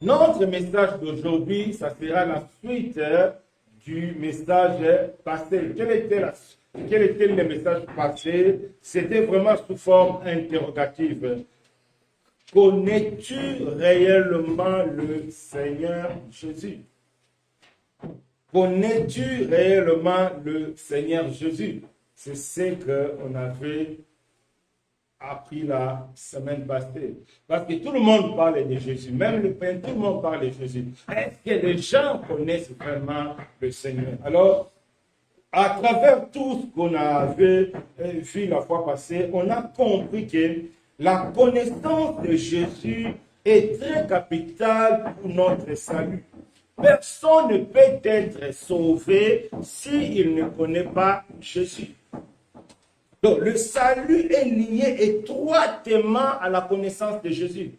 Notre message d'aujourd'hui, ça sera la suite du message passé. Quel était le message passé? C'était vraiment sous forme interrogative. Connais-tu réellement le Seigneur Jésus? Connais-tu réellement le Seigneur Jésus? C'est ce qu'on avait appris la semaine passée. Parce que tout le monde parle de Jésus, même le Père, tout le monde parle de Jésus. Est-ce que les gens connaissent vraiment le Seigneur? Alors, à travers tout ce qu'on avait vu la fois passée, on a compris que la connaissance de Jésus est très capitale pour notre salut. Personne ne peut être sauvé s'il ne connaît pas Jésus. Donc, le salut est lié étroitement à la connaissance de Jésus.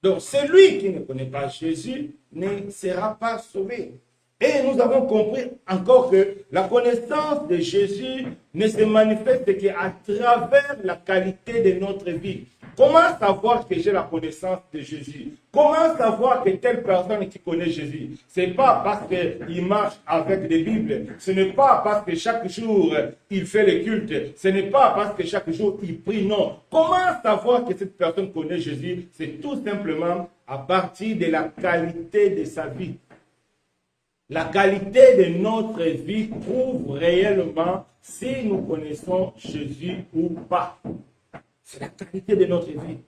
Donc, celui qui ne connaît pas Jésus ne sera pas sauvé. Et nous avons compris encore que la connaissance de Jésus ne se manifeste qu'à travers la qualité de notre vie. Comment savoir que j'ai la connaissance de Jésus? Comment savoir que telle personne qui connaît Jésus? Ce n'est pas parce qu'il marche avec des Bibles. Ce n'est pas parce que chaque jour il fait le culte. Ce n'est pas parce que chaque jour il prie. Non. Comment savoir que cette personne connaît Jésus? C'est tout simplement à partir de la qualité de sa vie. La qualité de notre vie prouve réellement si nous connaissons Jésus ou pas. C'est la qualité de notre vie.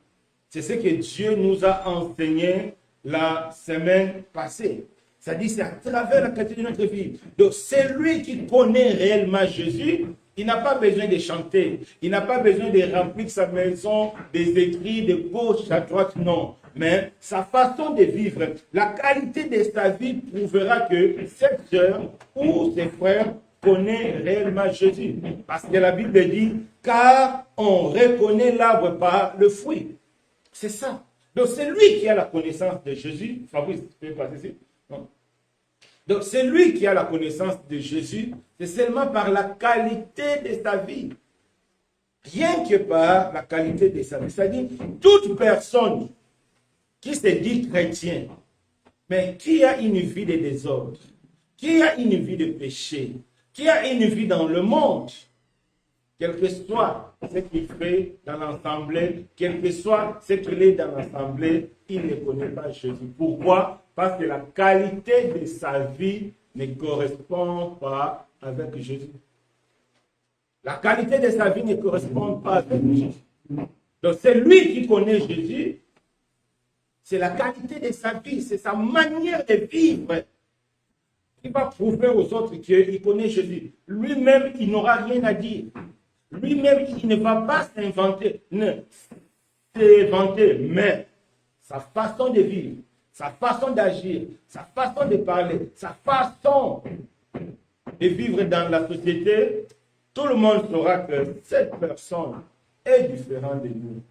C'est ce que Dieu nous a enseigné la semaine passée. C'est-à-dire, c'est à travers la qualité de notre vie. Donc, celui qui connaît réellement Jésus, il n'a pas besoin de chanter. Il n'a pas besoin de remplir sa maison des écrits de gauche à droite, non. Mais sa façon de vivre, la qualité de sa vie prouvera que cette sœur ou ses frères connaissent réellement Jésus. Parce que la Bible dit, car on reconnaît l'arbre par le fruit. C'est ça. Donc c'est lui qui a la connaissance de Jésus. Fabrice, tu peux passer ici? Non. Donc c'est lui qui a la connaissance de Jésus. C'est seulement par la qualité de sa vie. Rien que par la qualité de sa vie. C'est-à-dire, toute personne qui se dit chrétien, mais qui a une vie de désordre, qui a une vie de péché, qui a une vie dans le monde, quel que soit ce qu'il fait dans l'assemblée, quel que soit ce qu'il est dans l'assemblée, il ne connaît pas Jésus. Pourquoi? Parce que la qualité de sa vie ne correspond pas avec Jésus. La qualité de sa vie ne correspond pas avec Jésus. Donc c'est lui qui connaît Jésus. C'est la qualité de sa vie, c'est sa manière de vivre qui va prouver aux autres qu'il connaît Jésus. Lui-même, il n'aura rien à dire. Lui-même, il ne va pas s'inventer, mais sa façon de vivre, sa façon d'agir, sa façon de parler, sa façon de vivre dans la société, tout le monde saura que cette personne est différente de nous.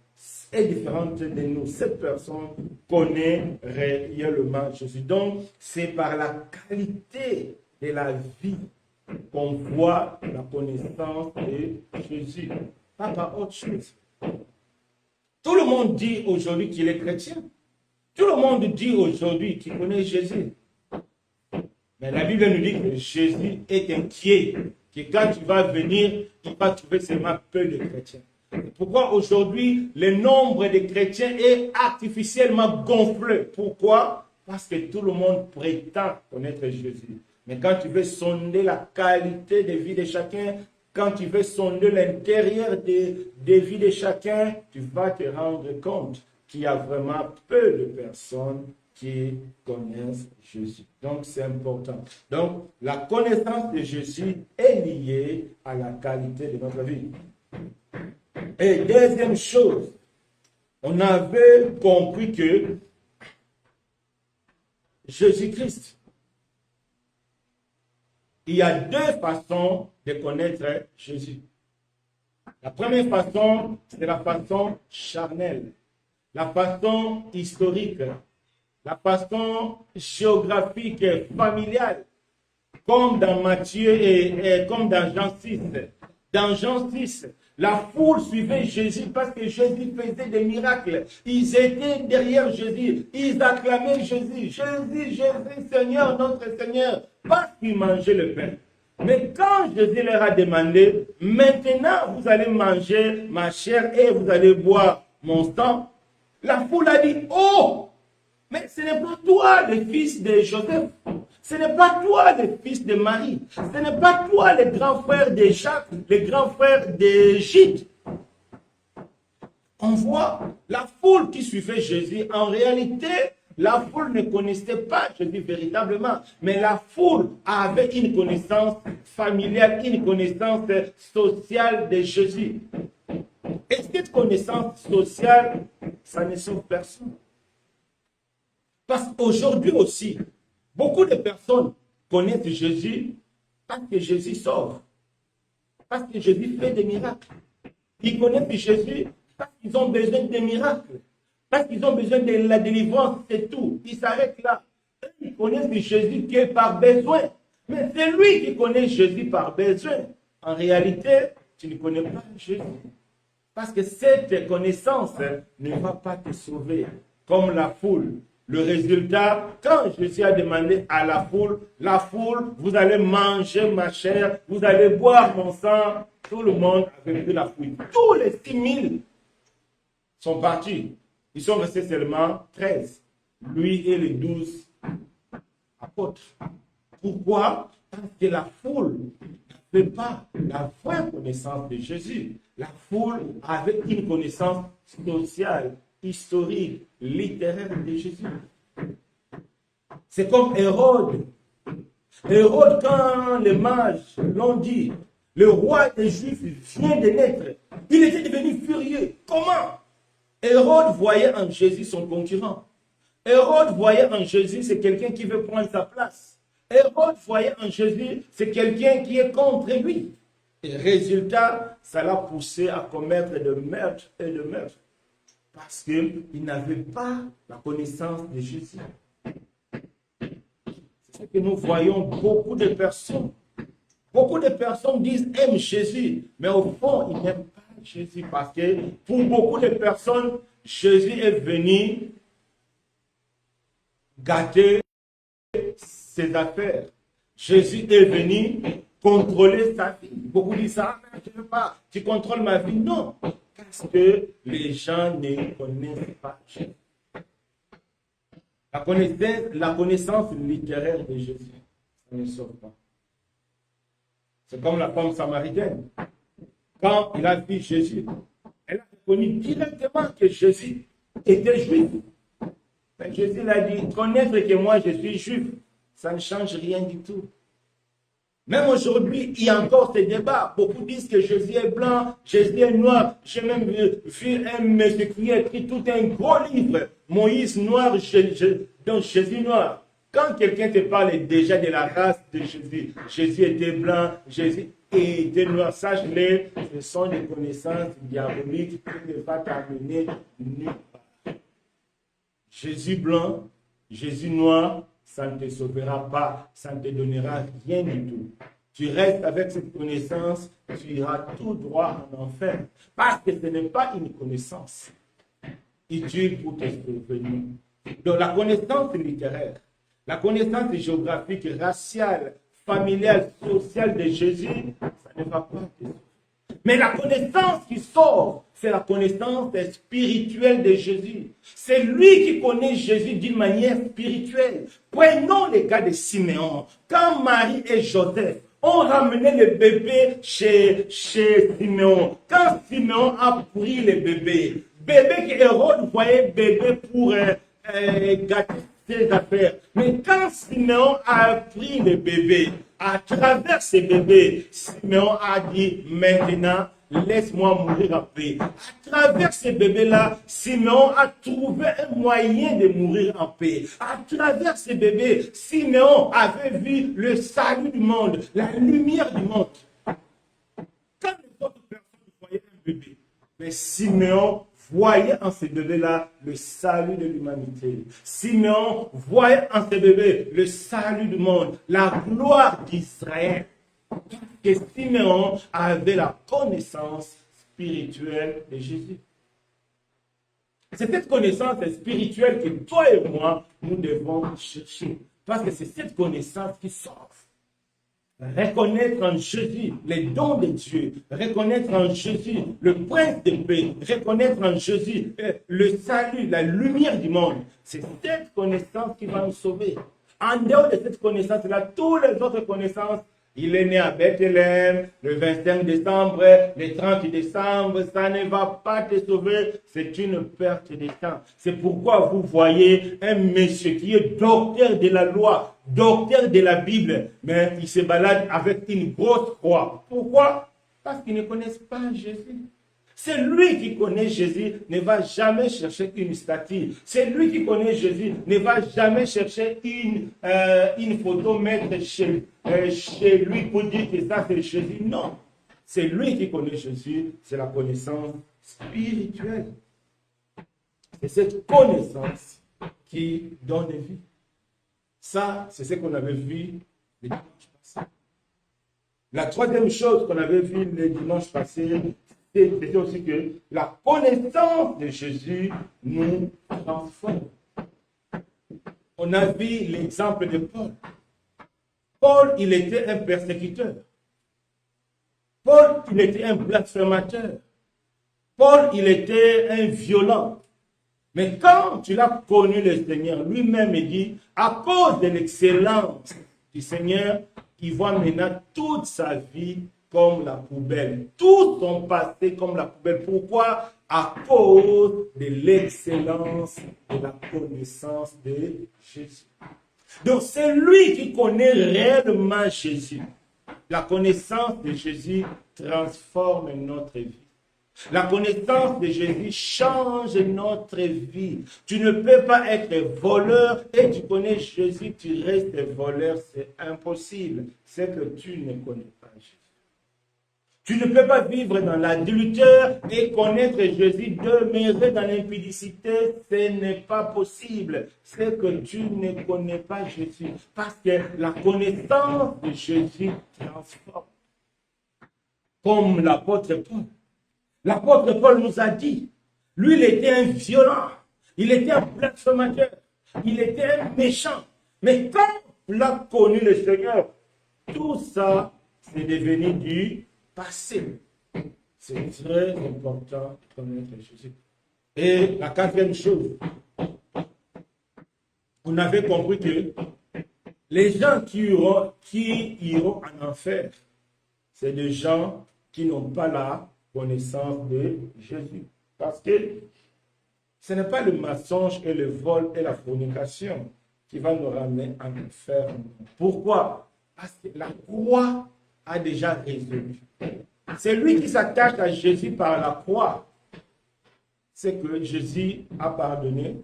Cette personne connaît réellement Jésus. Donc, c'est par la qualité de la vie qu'on voit la connaissance de Jésus, pas par autre chose. Tout le monde dit aujourd'hui qu'il est chrétien. Tout le monde dit aujourd'hui qu'il connaît Jésus. Mais la Bible nous dit que Jésus est inquiet, que quand il va venir, il va trouver seulement peu de chrétiens. Pourquoi aujourd'hui le nombre de chrétiens est artificiellement gonflé? Pourquoi? Parce que tout le monde prétend connaître Jésus. Mais quand tu veux sonder la qualité de vie de chacun, quand tu veux sonder l'intérieur de vie de chacun, tu vas te rendre compte qu'il y a vraiment peu de personnes qui connaissent Jésus. Donc c'est important. Donc la connaissance de Jésus est liée à la qualité de notre vie. Et deuxième chose, on avait compris que Jésus-Christ, il y a deux façons de connaître Jésus. La première façon, c'est la façon charnelle, la façon historique, la façon géographique et familiale, comme dans Matthieu et comme dans Jean 6. Dans Jean 6, La foule suivait Jésus parce que Jésus faisait des miracles. Ils étaient derrière Jésus. Ils acclamaient Jésus. Jésus, Jésus, Seigneur, notre Seigneur. Parce qu'ils mangeaient le pain. Mais quand Jésus leur a demandé, maintenant vous allez manger ma chair et vous allez boire mon sang, la foule a dit, oh, mais ce n'est pas toi le fils de Joseph. Ce n'est pas toi le fils de Marie. Ce n'est pas toi le grand frère de Jacques, le grand frère de Jude. On voit la foule qui suivait Jésus. En réalité, la foule ne connaissait pas Jésus véritablement. Mais la foule avait une connaissance familiale, une connaissance sociale de Jésus. Et cette connaissance sociale, ça ne sauve personne. Parce qu'aujourd'hui aussi, beaucoup de personnes connaissent Jésus parce que Jésus sauve. Parce que Jésus fait des miracles. Ils connaissent Jésus parce qu'ils ont besoin de miracles. Parce qu'ils ont besoin de la délivrance, c'est tout. Ils s'arrêtent là. Ils connaissent Jésus qui est par besoin. Mais c'est lui qui connaît Jésus par besoin. En réalité, tu ne connais pas Jésus. Parce que cette connaissance ne va pas te sauver. Comme la foule. Le résultat, quand Jésus a demandé à la foule, vous allez manger ma chair, vous allez boire mon sang, tout le monde avait pris la fuite. Tous les 6000 sont partis. Ils sont restés seulement 13. Lui et les 12 apôtres. Pourquoi? Parce que la foule n'avait pas la vraie connaissance de Jésus. La foule avait une connaissance sociale, historique, littéraire de Jésus. C'est comme Hérode. Hérode, quand les mages l'ont dit, le roi des Juifs vient de naître, il était devenu furieux. Comment? Hérode voyait en Jésus son concurrent. Hérode voyait en Jésus, c'est quelqu'un qui veut prendre sa place. Hérode voyait en Jésus, c'est quelqu'un qui est contre lui. Et résultat, ça l'a poussé à commettre de meurtres et de meurtres. Parce qu'il n'avait pas la connaissance de Jésus. C'est ce que nous voyons beaucoup de personnes. Beaucoup de personnes disent aiment Jésus, mais au fond, ils n'aiment pas Jésus. Parce que pour beaucoup de personnes, Jésus est venu gâter ses affaires. Jésus est venu contrôler sa vie. Beaucoup disent ça, mais je ne veux pas, tu contrôles ma vie. Non. Parce que les gens ne connaissent pas Jésus. La connaissance littéraire de Jésus, ça ne sauve pas. C'est comme la femme samaritaine. Quand il a vu Jésus, elle a reconnu directement que Jésus était juif. Mais Jésus l'a dit, connaître que moi je suis juif, ça ne change rien du tout. Même aujourd'hui, il y a encore ces débats. Beaucoup disent que Jésus est blanc, Jésus est noir. J'ai même vu un monsieur qui a écrit tout un gros livre. Moïse noir, donc Jésus noir. Quand quelqu'un te parle déjà de la race de Jésus, Jésus était blanc, Jésus était noir, sache-le, ce sont des connaissances diaboliques qui ne vont t'amener nulle part. Jésus blanc, Jésus noir, ça ne te sauvera pas, ça ne te donnera rien du tout. Tu restes avec cette connaissance, tu iras tout droit en enfer. Parce que ce n'est pas une connaissance utile pour te souvenir. Donc la connaissance littéraire, la connaissance géographique, raciale, familiale, sociale de Jésus, ça ne va pas te sauver. Mais la connaissance qui sort, c'est la connaissance spirituelle de Jésus. C'est lui qui connaît Jésus d'une manière spirituelle. Prenons le cas de Siméon. Quand Marie et Joseph ont ramené le bébé chez Siméon, quand Siméon a pris le bébé que Hérode voyait bébé pour gâter ses affaires. Mais quand Siméon a pris le bébé, à travers ce bébé, Siméon a dit, maintenant, laisse-moi mourir en paix. À travers ce bébé-là, Siméon a trouvé un moyen de mourir en paix. À travers ce bébé, Siméon avait vu le salut du monde, la lumière du monde. Quand les autres personnes voyaient un bébé, mais Siméon voyait en ce bébé-là le salut de l'humanité. Siméon voyait en ce bébé le salut du monde, la gloire d'Israël. Que Siméon avait la connaissance spirituelle de Jésus. C'est cette connaissance spirituelle que toi et moi, nous devons chercher. Parce que c'est cette connaissance qui sauve. Reconnaître en Jésus les dons de Dieu, reconnaître en Jésus le prince de paix, reconnaître en Jésus le salut, la lumière du monde. C'est cette connaissance qui va nous sauver. En dehors de cette connaissance-là, toutes les autres connaissances, il est né à Bethléem le 25 décembre, le 30 décembre, ça ne va pas te sauver, c'est une perte de temps. C'est pourquoi vous voyez un monsieur qui est docteur de la loi, docteur de la Bible, mais il se balade avec une grosse croix. Pourquoi? Parce qu'ils ne connaissent pas Jésus. C'est lui qui connaît Jésus, ne va jamais chercher une statue. C'est lui qui connaît Jésus, ne va jamais chercher une photo mettre chez lui pour dire que ça c'est Jésus. Non, c'est lui qui connaît Jésus, c'est la connaissance spirituelle. C'est cette connaissance qui donne vie. Ça, c'est ce qu'on avait vu le dimanche passé. La troisième chose qu'on avait vu le dimanche passé, c'était aussi que la connaissance de Jésus nous transforme. On a vu l'exemple de Paul. Paul, il était un persécuteur. Paul, il était un blasphémateur. Paul, il était un violent. Mais quand tu l'as connu le Seigneur, lui-même il dit, à cause de l'excellence du Seigneur, il voit maintenant toute sa vie comme la poubelle. Tout son passé comme la poubelle. Pourquoi? À cause de l'excellence de la connaissance de Jésus. Donc c'est lui qui connaît réellement Jésus. La connaissance de Jésus transforme notre vie. La connaissance de Jésus change notre vie. Tu ne peux pas être voleur et tu connais Jésus, tu restes voleur. C'est impossible. C'est que tu ne connais pas Jésus. Tu ne peux pas vivre dans l'adultère et connaître Jésus, demeurer dans l'impudicité. Ce n'est pas possible. C'est que tu ne connais pas Jésus. Parce que la connaissance de Jésus transforme. Comme l'apôtre Paul. L'apôtre Paul nous a dit, lui, il était un violent, il était un blasphémateur, il était un méchant. Mais quand il a connu le Seigneur, tout ça, c'est devenu du passé. C'est très important de connaître Jésus. Et la quatrième chose, on avait compris que les gens qui iront en enfer, c'est des gens qui n'ont pas la connaissance de Jésus. Parce que ce n'est pas le mensonge et le vol et la fornication qui va nous ramener en enfer. Pourquoi? Parce que la croix a déjà résolu. C'est lui qui s'attache à Jésus par la croix. C'est que Jésus a pardonné.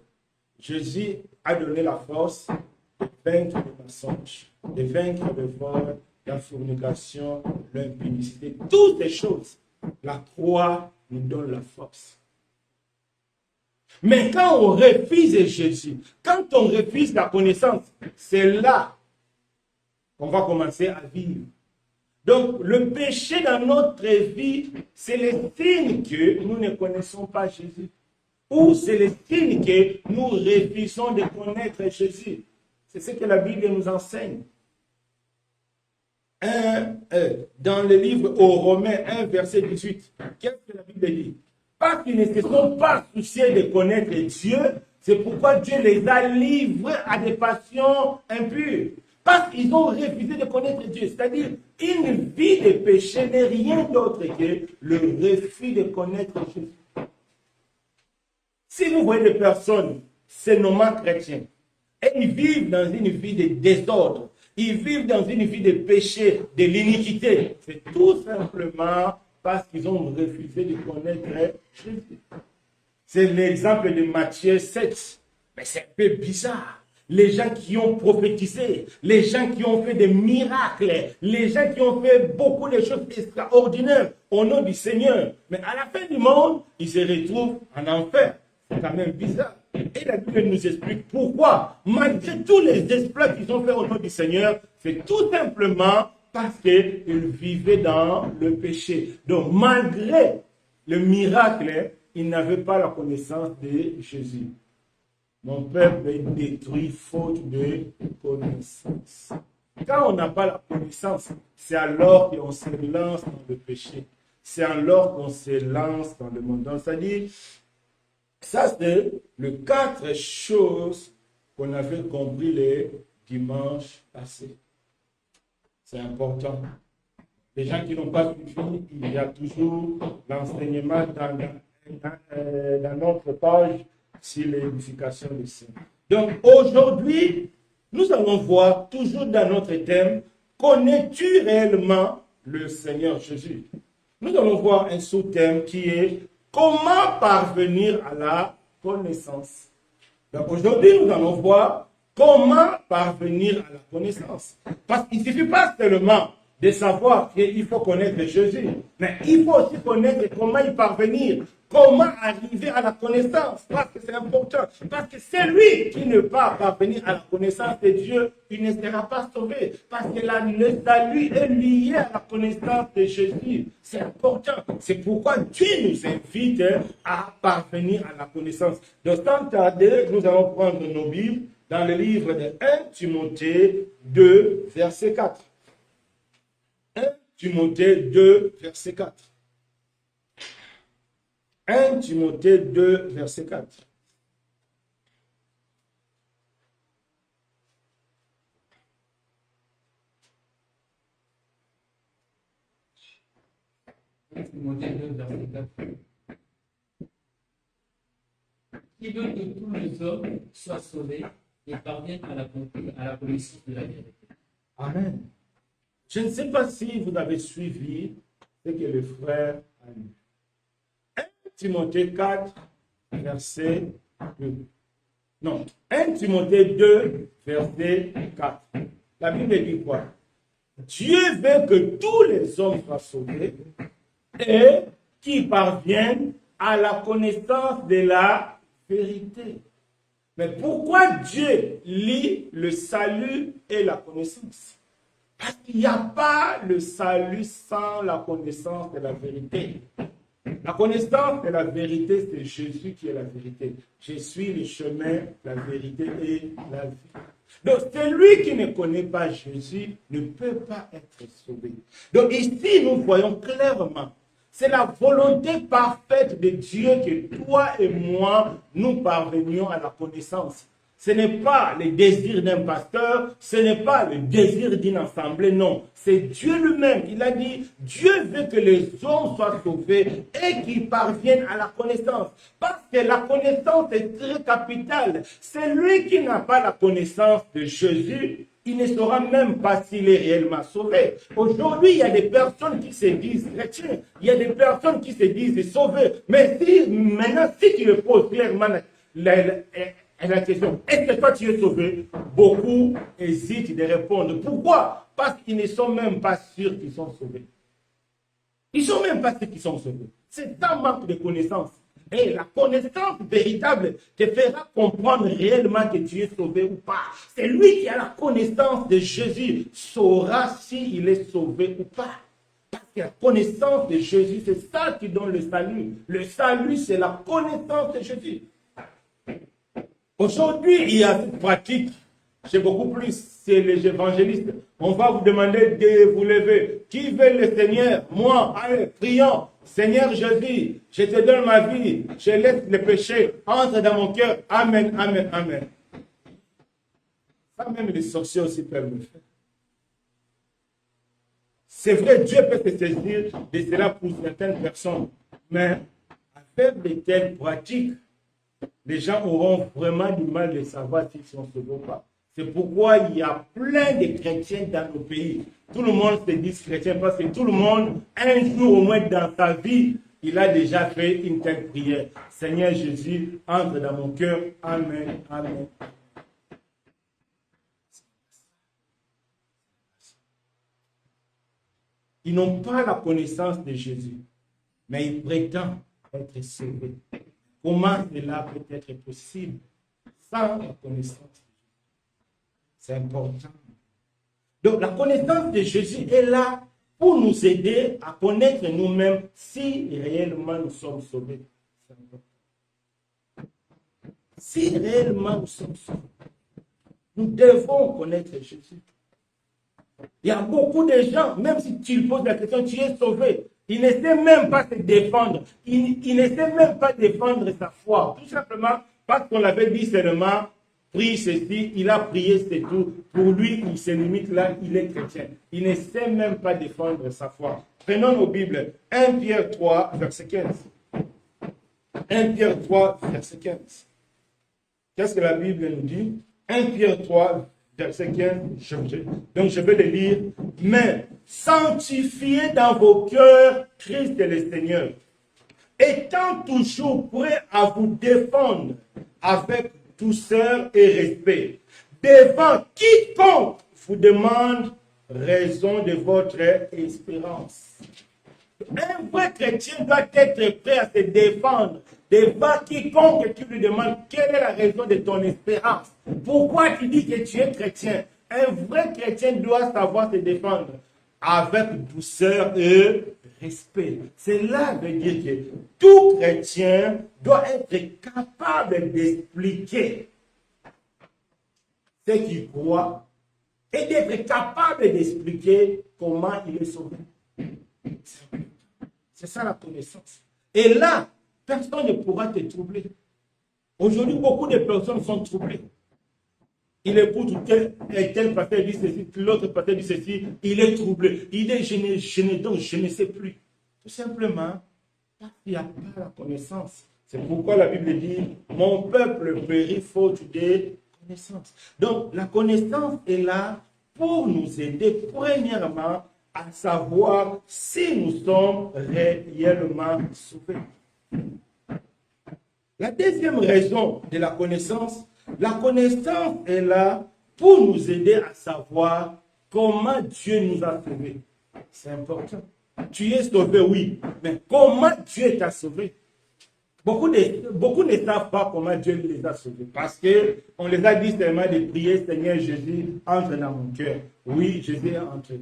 Jésus a donné la force de vaincre le mensonge, de vaincre le vol, la fornication, l'impudicité, toutes les choses. La croix nous donne la force. Mais quand on refuse Jésus, quand on refuse la connaissance, c'est là qu'on va commencer à vivre. Donc, le péché dans notre vie, c'est le signe que nous ne connaissons pas Jésus. Ou c'est le signe que nous refusons de connaître Jésus. C'est ce que la Bible nous enseigne. Dans le livre aux Romains 1, verset 18, qu'est-ce que la Bible dit? Parce qu'ils ne se sont pas souciés de connaître Dieu, c'est pourquoi Dieu les a livrés à des passions impures. Parce qu'ils ont refusé de connaître Dieu. C'est-à-dire, une vie de péché n'est rien d'autre que le refus de connaître Jésus. Si vous voyez des personnes, c'est nommant chrétiens, et ils vivent dans une vie de désordre, ils vivent dans une vie de péché, de l'iniquité. C'est tout simplement parce qu'ils ont refusé de connaître Jésus. C'est l'exemple de Matthieu 7. Mais c'est un peu bizarre. Les gens qui ont prophétisé, les gens qui ont fait des miracles, les gens qui ont fait beaucoup de choses extraordinaires au nom du Seigneur. Mais à la fin du monde, ils se retrouvent en enfer. C'est quand même bizarre. Et la Bible nous explique pourquoi, malgré tous les exploits qu'ils ont fait au nom du Seigneur, c'est tout simplement parce qu'ils vivaient dans le péché. Donc, malgré le miracle, ils n'avaient pas la connaissance de Jésus. Mon peuple est détruit faute de connaissance. Quand on n'a pas la connaissance, c'est alors qu'on se lance dans le péché. C'est alors qu'on se lance dans le monde. Donc, c'est-à-dire, ça c'est les 4 choses qu'on avait compris les dimanches passés. C'est important. Les gens qui n'ont pas suivi, il y a toujours l'enseignement dans notre page sur l'édification du Seigneur. Donc aujourd'hui, nous allons voir toujours dans notre thème, connais-tu réellement le Seigneur Jésus? Nous allons voir un sous-thème qui est comment parvenir à la connaissance. Donc aujourd'hui, nous allons voir comment parvenir à la connaissance. Parce qu'il ne suffit pas seulement de savoir qu'il faut connaître Jésus, mais il faut aussi connaître comment y parvenir, comment arriver à la connaissance, parce que c'est important. Parce que celui qui ne va parvenir à la connaissance de Dieu, il ne sera pas sauvé. Parce que le salut est lié à la connaissance de Jésus. C'est important. C'est pourquoi Dieu nous invite à parvenir à la connaissance. Donc, sans tarder, nous allons prendre nos Bibles dans le livre de 1 Timothée 2, verset 4. 1 Timothée 2, verset 4. 1 Timothée 2, verset 4. Timothée 2, verset 4. Qui veut que tous les hommes soient sauvés et parviennent à la connaissance de la vérité. Amen. Je ne sais pas si vous avez suivi ce que le frère a lu. 1 Timothée 4, verset 2. Non, 1 Timothée 2, verset 4. La Bible dit quoi? Dieu veut que tous les hommes soient sauvés et qu'ils parviennent à la connaissance de la vérité. Mais pourquoi Dieu lie le salut et la connaissance? Parce qu'il n'y a pas le salut sans la connaissance de la vérité. La connaissance de la vérité, c'est Jésus qui est la vérité. Je suis le chemin, la vérité et la vie. Donc, celui qui ne connaît pas Jésus ne peut pas être sauvé. Donc, ici, nous voyons clairement, c'est la volonté parfaite de Dieu que toi et moi, nous parvenions à la connaissance. Ce n'est pas le désir d'un pasteur, ce n'est pas le désir d'une assemblée, non. C'est Dieu lui-même. Il a dit, Dieu veut que les hommes soient sauvés et qu'ils parviennent à la connaissance. Parce que la connaissance est très capitale. Celui qui n'a pas la connaissance de Jésus, il ne saura même pas s'il est réellement sauvé. Aujourd'hui, il y a des personnes qui se disent chrétiens, il y a des personnes qui se disent sauvées. Mais maintenant, si tu le poses clairement la question, est-ce que toi tu es sauvé? Beaucoup hésitent de répondre. Pourquoi? Parce qu'ils ne sont même pas sûrs qu'ils sont sauvés. Ils ne sont même pas sûrs qu'ils sont sauvés. C'est un manque de connaissance. Et la connaissance véritable te fera comprendre réellement que tu es sauvé ou pas. C'est lui qui a la connaissance de Jésus saura s'il est sauvé ou pas. Parce que la connaissance de Jésus, c'est ça qui donne le salut. Le salut, c'est la connaissance de Jésus. Aujourd'hui, il y a cette pratique, c'est beaucoup plus, c'est les évangélistes. On va vous demander de vous lever. Qui veut le Seigneur? Moi, allez, prions. Seigneur Jésus, je te donne ma vie, je laisse le péché, entre dans mon cœur. Amen, amen, amen. Ça même les sorciers aussi peuvent le faire. C'est vrai, Dieu peut se saisir de cela pour certaines personnes, mais avec de telles pratiques, les gens auront vraiment du mal de savoir s'ils sont sauvés ou pas. C'est pourquoi il y a plein de chrétiens dans nos pays. Tout le monde se dit chrétien parce que tout le monde, un jour au moins dans sa vie, il a déjà fait une telle prière. Seigneur Jésus, entre dans mon cœur. Amen, amen. Ils n'ont pas la connaissance de Jésus, mais ils prétendent être sauvés. Comment cela peut être possible sans la connaissance? C'est important. Donc, la connaissance de Jésus est là pour nous aider à connaître nous-mêmes si réellement nous sommes sauvés. Si réellement nous sommes sauvés, nous devons connaître Jésus. Il y a beaucoup de gens, même si tu poses la question, tu es sauvé, il ne sait même pas se défendre. Il ne sait même pas défendre sa foi. Tout simplement parce qu'on l'avait dit seulement, prie ceci, il a prié, c'est tout. Pour lui, il se limite là, il est chrétien. Il ne sait même pas défendre sa foi. Prenons nos Bibles. 1 Pierre 3, verset 15. 1 Pierre 3, verset 15. Qu'est-ce que la Bible nous dit? 1 Pierre 3, verset 15. Donc je vais le lire. Mais sanctifiez dans vos cœurs Christ et le Seigneur, étant toujours prêt à vous défendre avec douceur et respect devant quiconque vous demande raison de votre espérance. Un vrai chrétien doit être prêt à se défendre devant quiconque tu lui demandes quelle est la raison de ton espérance. Pourquoi tu dis que tu es chrétien? Un vrai chrétien doit savoir se défendre avec douceur et respect. Cela veut dire que tout chrétien doit être capable d'expliquer ce qu'il croit et d'être capable d'expliquer comment il est sauvé. C'est ça la connaissance. Et là, personne ne pourra te troubler. Aujourd'hui, beaucoup de personnes sont troublées. Il écoute tel pasteur dit ceci, l'autre pasteur dit ceci, il est troublé. Il est je ne sais plus. Tout simplement, il n'y a pas la connaissance. C'est pourquoi la Bible dit, mon peuple périt faute de connaissance. Donc, la connaissance est là pour nous aider, premièrement, à savoir si nous sommes réellement sauvés. La deuxième raison de la connaissance est là pour nous aider à savoir comment Dieu nous a sauvés. C'est important. Tu es sauvé, oui, mais comment Dieu t'a sauvé? Beaucoup ne savent pas comment Dieu les a sauvés parce qu'on les a dit seulement de prier, Seigneur Jésus, entre dans mon cœur. Oui, Jésus est entré.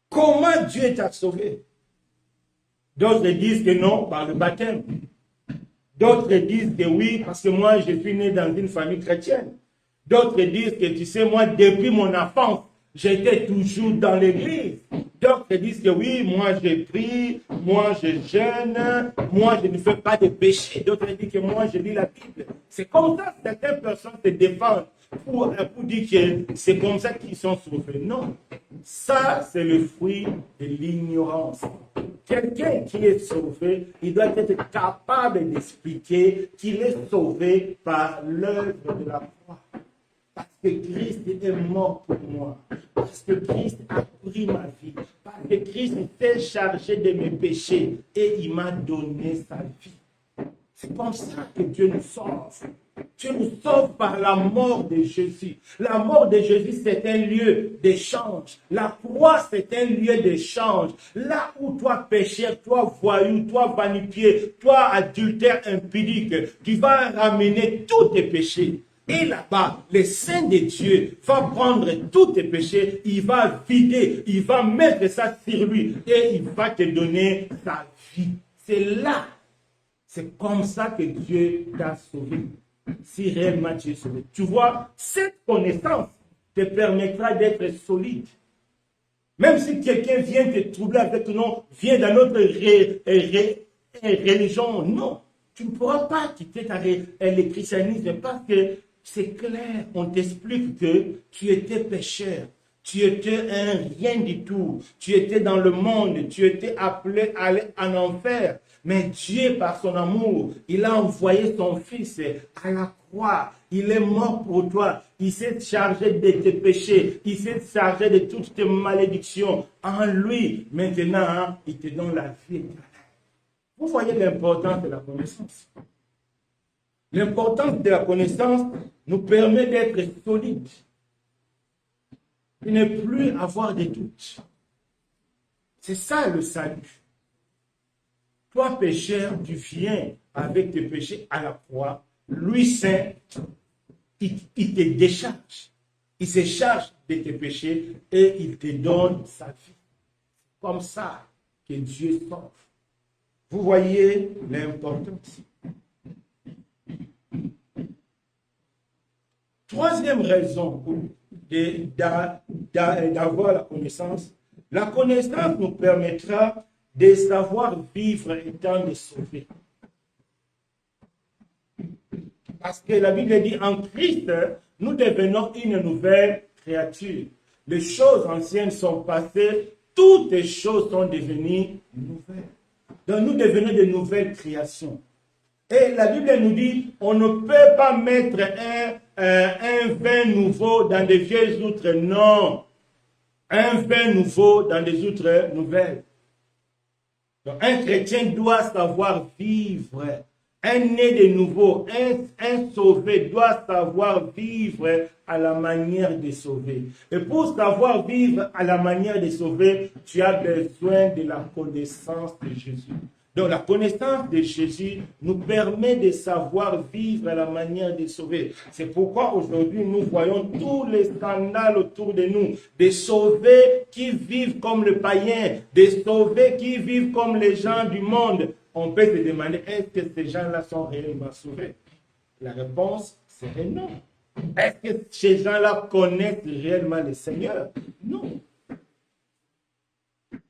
Comment Dieu t'a sauvé? D'autres disent que non, par le baptême. D'autres disent que oui, parce que moi, je suis né dans une famille chrétienne. D'autres disent que, tu sais, moi, depuis mon enfance, j'étais toujours dans l'église. D'autres disent que oui, moi, je prie, moi, je jeûne, moi, je ne fais pas de péché. D'autres disent que moi, je lis la Bible. C'est comme ça que certaines personnes se défendent pour dire que c'est comme ça qu'ils sont sauvés. Non, ça, c'est le fruit de l'ignorance. Quelqu'un qui est sauvé, il doit être capable d'expliquer qu'il est sauvé par l'œuvre de la croix. Parce que Christ est mort pour moi. Parce que Christ a pris ma vie. Parce que Christ s'est chargé de mes péchés et il m'a donné sa vie. C'est comme ça que Dieu nous sauve. Dieu nous sauve par la mort de Jésus. La mort de Jésus, c'est un lieu d'échange. La croix, c'est un lieu d'échange. Là où toi, pécheur, toi, voyou, toi, vanitier, toi, adultère impudique, tu vas ramener tous tes péchés. Et là-bas, le Saint de Dieu va prendre tous tes péchés, il va vider, il va mettre ça sur lui et il va te donner sa vie. C'est là. C'est comme ça que Dieu t'a sauvé. Si réellement tu es sauvé. Tu vois, cette connaissance te permettra d'être solide. Même si quelqu'un vient te troubler avec ton nom, vient dans notre religion, non. Tu ne pourras pas quitter le christianisme parce que c'est clair, on t'explique que tu étais pécheur. Tu étais un rien du tout. Tu étais dans le monde. Tu étais appelé à aller en enfer. Mais Dieu, par son amour, il a envoyé son Fils à la croix. Il est mort pour toi. Il s'est chargé de tes péchés. Il s'est chargé de toutes tes malédictions. En lui, maintenant, il te donne la vie éternelle. Vous voyez l'importance de la connaissance. L'importance de la connaissance nous permet d'être solides. Et ne plus avoir de doutes. C'est ça le salut. Toi, pécheur, tu viens avec tes péchés à la croix. Lui, saint, il te décharge. Il se charge de tes péchés et il te donne sa vie. comme ça que Dieu sauve. Vous voyez l'importance. Troisième raison d'avoir la connaissance. La connaissance nous permettra de savoir vivre étant des sauvés. Parce que la Bible dit, en Christ, nous devenons une nouvelle créature. Les choses anciennes sont passées, toutes les choses sont devenues nouvelles. Donc nous devenons de nouvelles créations. Et la Bible nous dit, on ne peut pas mettre un vin nouveau dans des vieilles outres. Non. Un vin nouveau dans des outres nouvelles. Donc, un chrétien doit savoir vivre. Un né de nouveau, un sauvé doit savoir vivre à la manière de sauver. Et pour savoir vivre à la manière de sauver, tu as besoin de la connaissance de Jésus. Donc la connaissance de Jésus nous permet de savoir vivre à la manière de sauver. C'est pourquoi aujourd'hui nous voyons tous les scandales autour de nous. Des sauvés qui vivent comme le païen, des sauvés qui vivent comme les gens du monde. On peut se demander, est-ce que ces gens-là sont réellement sauvés? La réponse serait non. Est-ce que ces gens-là connaissent réellement le Seigneur? Non.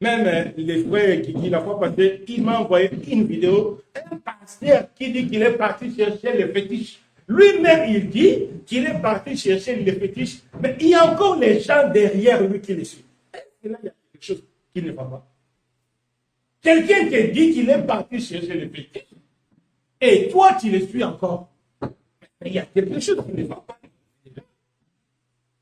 Même les frères qui la fois passée, il m'a envoyé une vidéo, un pasteur qui dit qu'il est parti chercher les fétiches. Lui-même, il dit qu'il est parti chercher les fétiches, mais il y a encore les gens derrière lui qui les suivent. Est-ce que là, il y a quelque chose qui ne va pas? Quelqu'un te dit qu'il est parti chercher les fétiches, et toi, tu les suis encore. Mais il y a quelque chose qui ne va pas.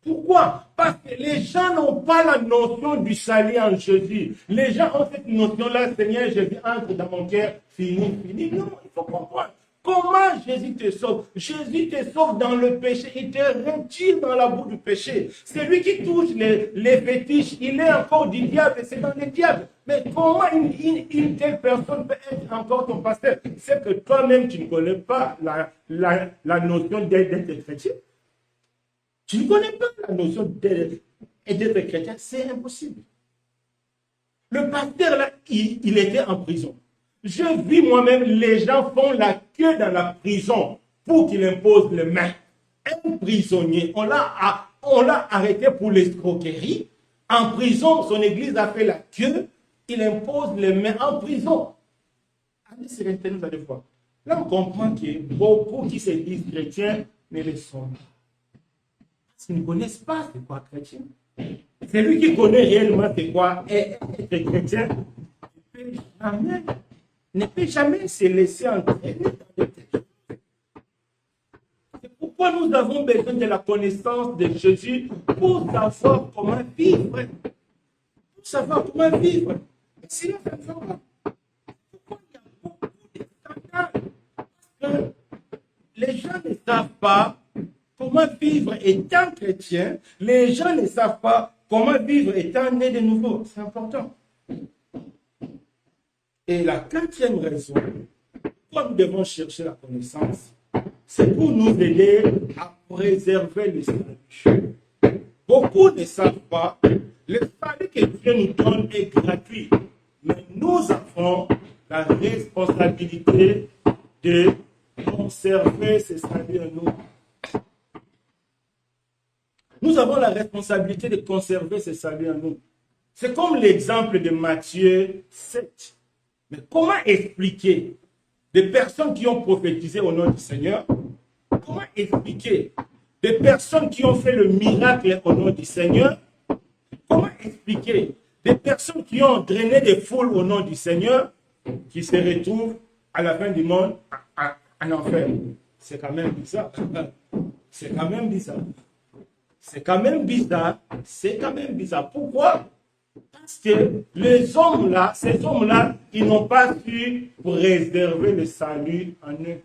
Pourquoi? Parce que les gens n'ont pas la notion du salut en Jésus. Les gens ont cette notion-là, Seigneur, Jésus entre dans mon cœur, fini. Non, il faut comprendre. Comment Jésus te sauve? Jésus te sauve dans le péché. Il te retire dans la boue du péché. Celui qui touche les fétiches, il est encore du diable, c'est dans le diable. Mais comment une telle personne peut être encore ton pasteur? C'est que toi-même, tu ne connais pas la notion d'être chrétien. Tu ne connais pas la notion d'être chrétien, c'est impossible. Le pasteur, là, il était en prison. Je vis moi-même, les gens font la queue dans la prison pour qu'il impose les mains. Un prisonnier, on l'a arrêté pour l'escroquerie. En prison, son église a fait la queue, il impose les mains en prison. Allez sur Internet, vous allez voir. Là, on comprend que beaucoup qui se disent chrétiens ne le sont pas. Ils ne connaissent pas c'est quoi chrétien. Celui qui connaît réellement c'est quoi être chrétien ne peut jamais se laisser entraîner dans le texte. C'est pourquoi nous avons besoin de la connaissance de Jésus pour savoir comment vivre. Pour savoir comment vivre. Et sinon, ça ne va pas. Pourquoi il y a beaucoup de scandales? Parce que les gens ne savent pas comment vivre étant chrétien, les gens ne savent pas comment vivre étant né de nouveau. C'est important. Et la quatrième raison, pourquoi nous devons chercher la connaissance, c'est pour nous aider à préserver le salut. Beaucoup ne savent pas, le salut que Dieu nous donne est gratuit, mais nous avons la responsabilité de conserver ce salut en nous. Nous avons la responsabilité de conserver ce salut en nous. C'est comme l'exemple de Matthieu 7. Mais comment expliquer des personnes qui ont prophétisé au nom du Seigneur? Comment expliquer des personnes qui ont fait le miracle au nom du Seigneur? Comment expliquer des personnes qui ont drainé des foules au nom du Seigneur, qui se retrouvent à la fin du monde en enfer? C'est quand même bizarre. C'est quand même bizarre. C'est quand même bizarre. C'est quand même bizarre. Pourquoi? Parce que les hommes-là, ces hommes-là, ils n'ont pas su préserver le salut en eux.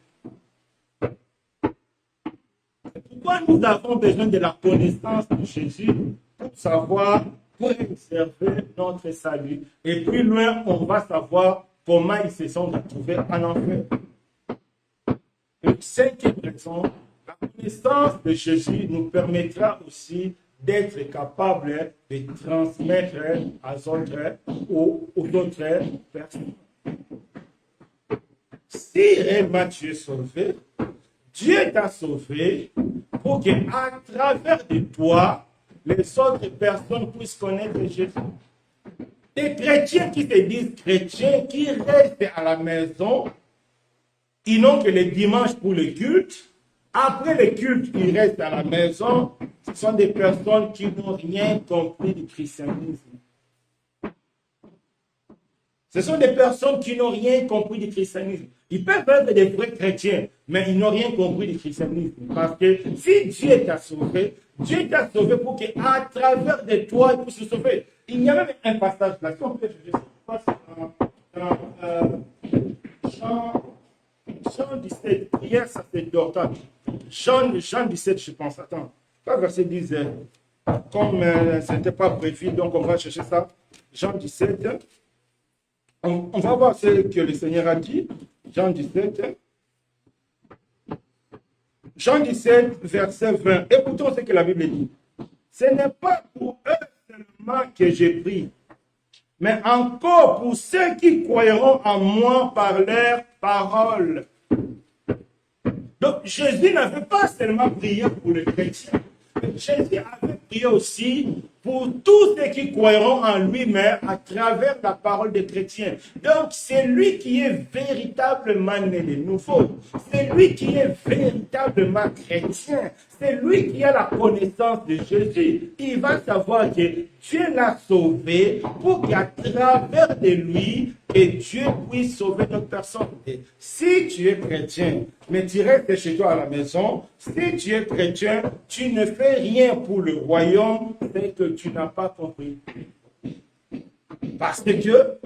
Pourquoi nous avons besoin de la connaissance de Jésus pour savoir préserver notre salut? Et plus loin, on va savoir comment ils se sont retrouvés en enfer. Une cinquième raison, la connaissance de Jésus nous permettra aussi d'être capable de transmettre aux autres personnes. Si réellement tu es sauvé, Dieu t'a sauvé pour qu'à travers de toi, les autres personnes puissent connaître Jésus. Des chrétiens qui se disent chrétiens, qui restent à la maison, ils n'ont que les dimanches pour le culte. Après le culte, ils restent à la maison. Ce sont des personnes qui n'ont rien compris du christianisme. Ce sont des personnes qui n'ont rien compris du christianisme. Ils peuvent être des vrais chrétiens, mais ils n'ont rien compris du christianisme. Parce que si Dieu t'a sauvé pour qu'à travers de toi, il puisse se sauver. Il y a même un passage là, si on peut je passe dans Jean 17, hier ça c'est Dorcas. Jean 17, je pense, attends, pas verset 10, comme ce n'était pas prévu, donc on va chercher ça. Jean 17. On va voir ce que le Seigneur a dit. Jean 17. Jean 17, verset 20. Écoutons ce que la Bible dit. Ce n'est pas pour eux seulement que j'ai pris, mais encore pour ceux qui croiront en moi par leur parole. Donc Jésus n'avait pas seulement prié pour les chrétiens. Jésus avait prié aussi pour tous ceux qui croiront en lui, mais à travers la parole des chrétiens. Donc, c'est lui qui est véritablement né de nouveau. C'est lui qui est véritablement chrétien. C'est lui qui a la connaissance de Jésus. Il va savoir que Dieu l'a sauvé pour qu'à travers de lui, que Dieu puisse sauver d'autres personnes. Et si tu es chrétien, mais tu restes chez toi à la maison, si tu es chrétien, tu ne fais rien pour le royaume, c'est que tu n'as pas compris. Parce que Dieu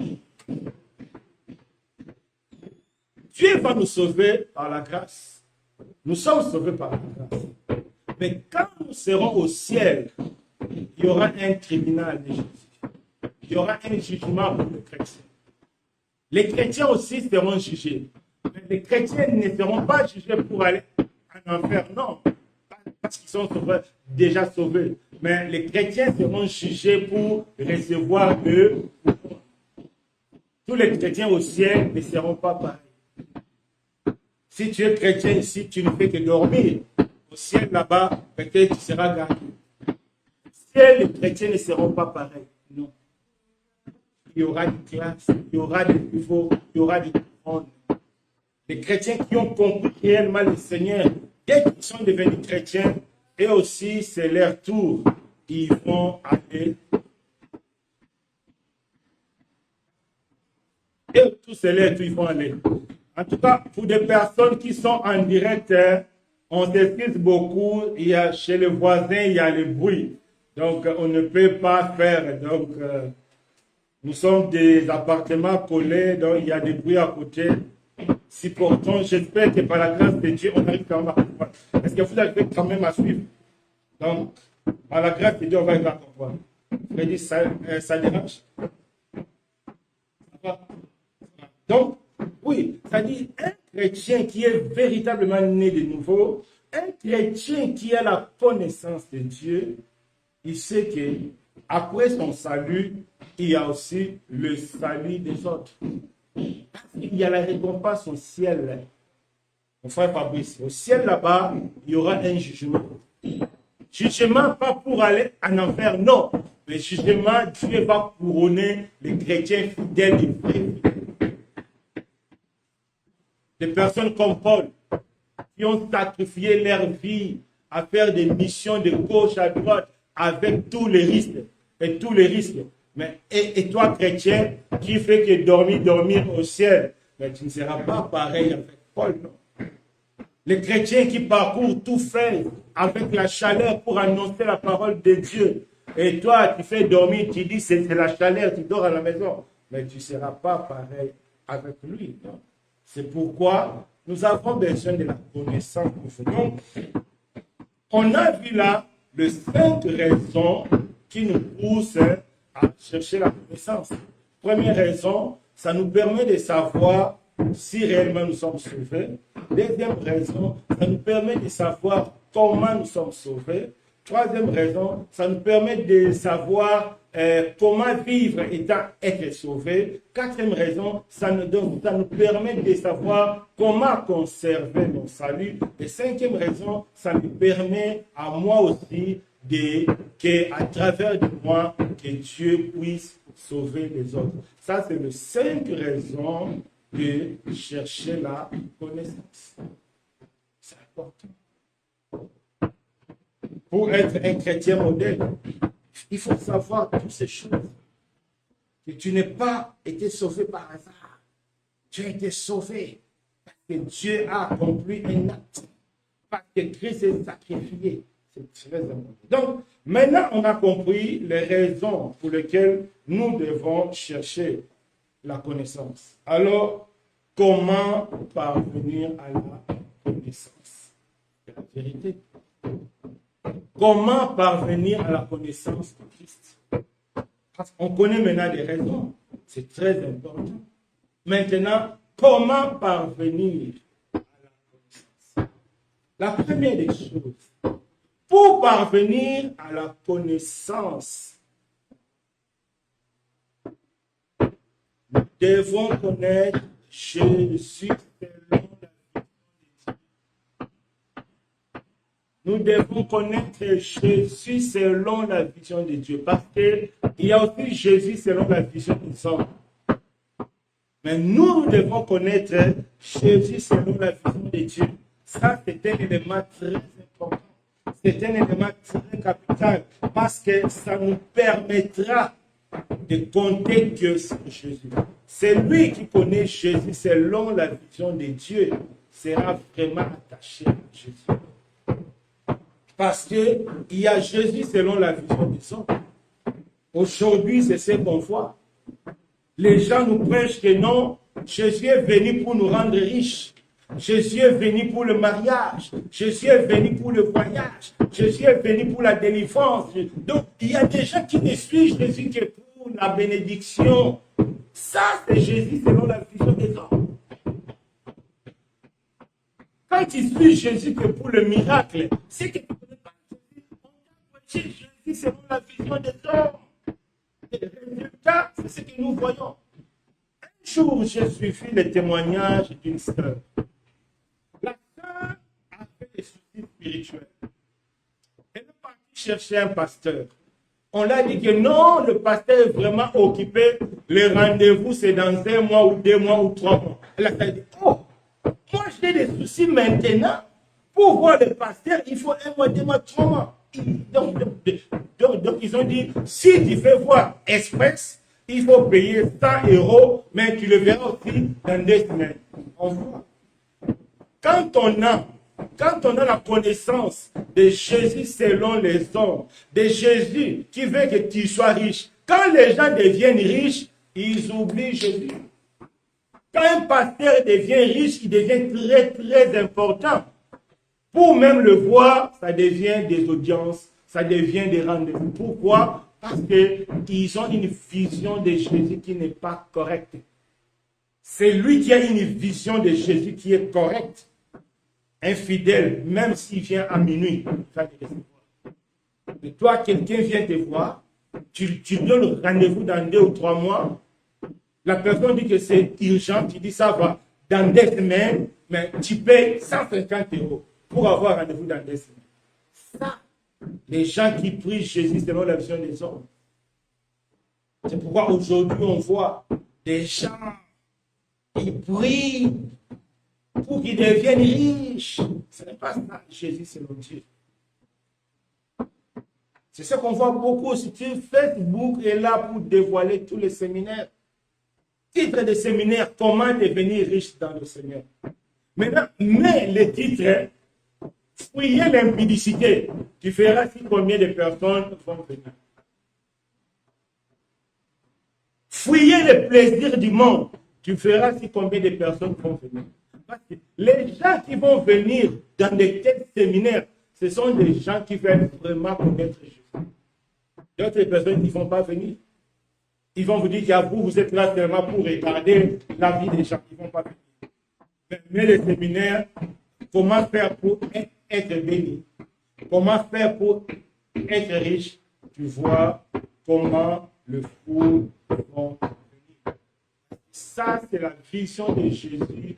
va nous sauver par la grâce. Nous sommes sauvés par la grâce. Mais quand nous serons au ciel, il y aura un tribunal de Jésus. Il y aura un jugement pour les chrétiens. Les chrétiens aussi seront jugés. Mais les chrétiens ne seront pas jugés pour aller en enfer, non. Parce qu'ils sont déjà sauvés. Mais les chrétiens seront jugés pour recevoir le pouvoir. Tous les chrétiens au ciel ne seront pas pareils. Si tu es chrétien ici, tu ne fais que dormir. Au ciel là-bas, peut-être tu seras gardé. Au ciel, les chrétiens ne seront pas pareils. Non. Il y aura des classes, il y aura des niveaux, il y aura des couronnes. Les chrétiens qui ont compris réellement le Seigneur, dès qu'ils sont devenus chrétiens, et aussi c'est leur tour, ils vont aller. Et tous c'est leur tour, ils vont aller. En tout cas, pour des personnes qui sont en direct, on s'excuse beaucoup. Il y a chez les voisins, il y a le bruit. Donc, on ne peut pas faire. Donc, nous sommes des appartements collés, donc il y a des bruits à côté. Si pourtant, j'espère que par la grâce de Dieu, on arrive quand même à comprendre. Est-ce que vous arrivez quand même à suivre? Donc, par la grâce de Dieu, on va arriver à comprendre. Freddy, ça dérange? Donc, oui, ça dit un chrétien qui est véritablement né de nouveau, un chrétien qui a la connaissance de Dieu, il sait que après son salut, il y a aussi le salut des autres. Il y a la récompense au ciel. Mon frère Fabrice, au ciel là-bas, il y aura un jugement. Jugement pas pour aller en enfer, non. Le jugement, Dieu va couronner les chrétiens fidèles et vrais. Des personnes comme Paul, qui ont sacrifié leur vie à faire des missions de gauche à droite avec tous les risques. Et tous les risques. Mais, et toi, chrétien, qui fait que dormir au ciel, mais tu ne seras pas pareil avec Paul, non. Les chrétiens qui parcourent tout fait avec la chaleur pour annoncer la parole de Dieu. Et toi, tu fais dormir, tu dis c'est la chaleur, tu dors à la maison. Mais tu ne seras pas pareil avec lui, non. C'est pourquoi nous avons besoin de la connaissance. Donc, on a vu là les 5 raisons qui nous poussent à chercher la connaissance. Première raison, ça nous permet de savoir si réellement nous sommes sauvés. Deuxième raison, ça nous permet de savoir comment nous sommes sauvés. Troisième raison, ça nous permet de savoir comment vivre étant être sauvé. Quatrième raison, ça nous permet de savoir comment conserver mon salut. Et cinquième raison, ça nous permet à moi aussi qu'à travers de moi, que Dieu puisse sauver les autres. Ça, c'est les 5 raisons de chercher la connaissance. C'est important. Pour être un chrétien modèle, il faut savoir toutes ces choses. Que tu n'es pas été sauvé par hasard. Tu as été sauvé parce que Dieu a accompli un acte. Parce que Christ est sacrifié. C'est très important. Donc, maintenant, on a compris les raisons pour lesquelles nous devons chercher la connaissance. Alors, comment parvenir à la connaissance? C'est la vérité. Comment parvenir à la connaissance de Christ? Parce qu'on connaît maintenant des raisons. C'est très important. Maintenant, comment parvenir à la connaissance? La première des choses, pour parvenir à la connaissance, nous devons connaître Jésus selon la vision de Dieu. Nous devons connaître Jésus selon la vision de Dieu. Parce qu'il y a aussi Jésus selon la vision des hommes. Mais nous devons connaître Jésus selon la vision de Dieu. Ça, c'est un élément très important. C'est un élément très capital. Parce que ça nous permettra de compter que sur Jésus. C'est lui qui connaît Jésus selon la vision de Dieu sera vraiment attaché à Jésus. Parce qu'il y a Jésus selon la vision des hommes. Aujourd'hui, c'est ce qu'on voit. Les gens nous prêchent que non, Jésus est venu pour nous rendre riches. Jésus est venu pour le mariage. Jésus est venu pour le voyage. Jésus est venu pour la délivrance. Donc, il y a des gens qui ne suivent Jésus que pour la bénédiction. Ça, c'est Jésus selon la vision des hommes. Quand ils suivent Jésus que pour le miracle, c'est que Jésus selon la vision des hommes. Et le résultat, c'est ce que nous voyons. Un jour, j'ai suivi le témoignage d'une sœur. La sœur a fait des soucis spirituels. Elle est partie chercher un pasteur. On l'a dit que non, le pasteur est vraiment occupé. Le rendez-vous, c'est dans 1 mois ou 2 mois ou 3 mois. Elle a dit, oh, moi j'ai des soucis maintenant. Pour voir le pasteur, il faut 1 mois, 2 mois, 3 mois. Donc, ils ont dit, si tu veux voir Express, il faut payer 100 €, mais tu le verras aussi dans 2 semaines. On voit. Quand on a la connaissance de Jésus selon les hommes, de Jésus qui veut que tu sois riche, quand les gens deviennent riches, ils oublient Jésus. Quand un pasteur devient riche, il devient très, très important. Pour même le voir, ça devient des audiences, ça devient des rendez-vous. Pourquoi? Parce qu'ils ont une vision de Jésus qui n'est pas correcte. C'est lui qui a une vision de Jésus qui est correcte. Un fidèle, même s'il vient à minuit, va te recevoir. Et toi, quelqu'un vient te voir, tu donnes rendez-vous dans 2 ou 3 mois. La personne dit que c'est urgent, tu dis ça va dans 2 semaines, mais tu payes 150 € pour avoir rendez-vous dans 2 semaines. Ça, les gens qui prient Jésus selon la vision des hommes. C'est pourquoi aujourd'hui on voit des gens qui prient pour qu'ils deviennent riches. Ce n'est pas ça, Jésus selon Dieu. C'est ce qu'on voit beaucoup sur Facebook est là pour dévoiler tous les séminaires. Titre de séminaire, comment devenir riche dans le Seigneur. Maintenant, mais le titre, fouiller l'impudicité. Tu feras si combien de personnes vont venir. Fouiller le plaisir du monde. Tu feras si combien de personnes vont venir. Parce que les gens qui vont venir dans des tels séminaires, ce sont des gens qui veulent vraiment connaître Jésus. D'autres personnes qui ne vont pas venir. Ils vont vous dire qu'à vous, vous êtes là seulement pour regarder la vie des gens qui ne vont pas venir. Mais les séminaires, comment faire pour être béni? Comment faire pour être riche, tu vois comment le four vont venir. Ça, c'est la vision de Jésus.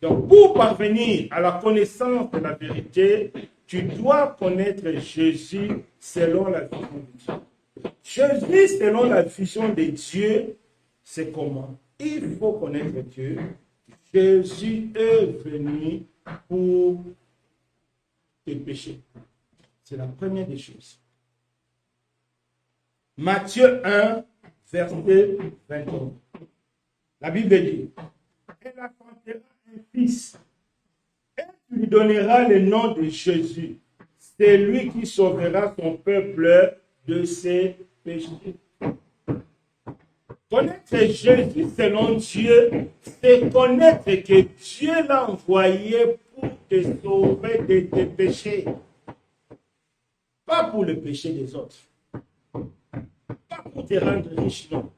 Donc, pour parvenir à la connaissance de la vérité, tu dois connaître Jésus selon la vision de Dieu. Jésus, selon la vision de Dieu, c'est comment? Il faut connaître Dieu. Jésus est venu pour tes péchés. C'est la première des choses. Matthieu 1, verset 21. La Bible dit, elle enfantera un fils, et tu lui donneras le nom de Jésus. C'est lui qui sauvera son peuple de ses péchés. Connaître Jésus selon Dieu, c'est connaître que Dieu l'a envoyé pour te sauver de tes péchés. Pas pour le péché des autres. Pas pour te rendre riche, non.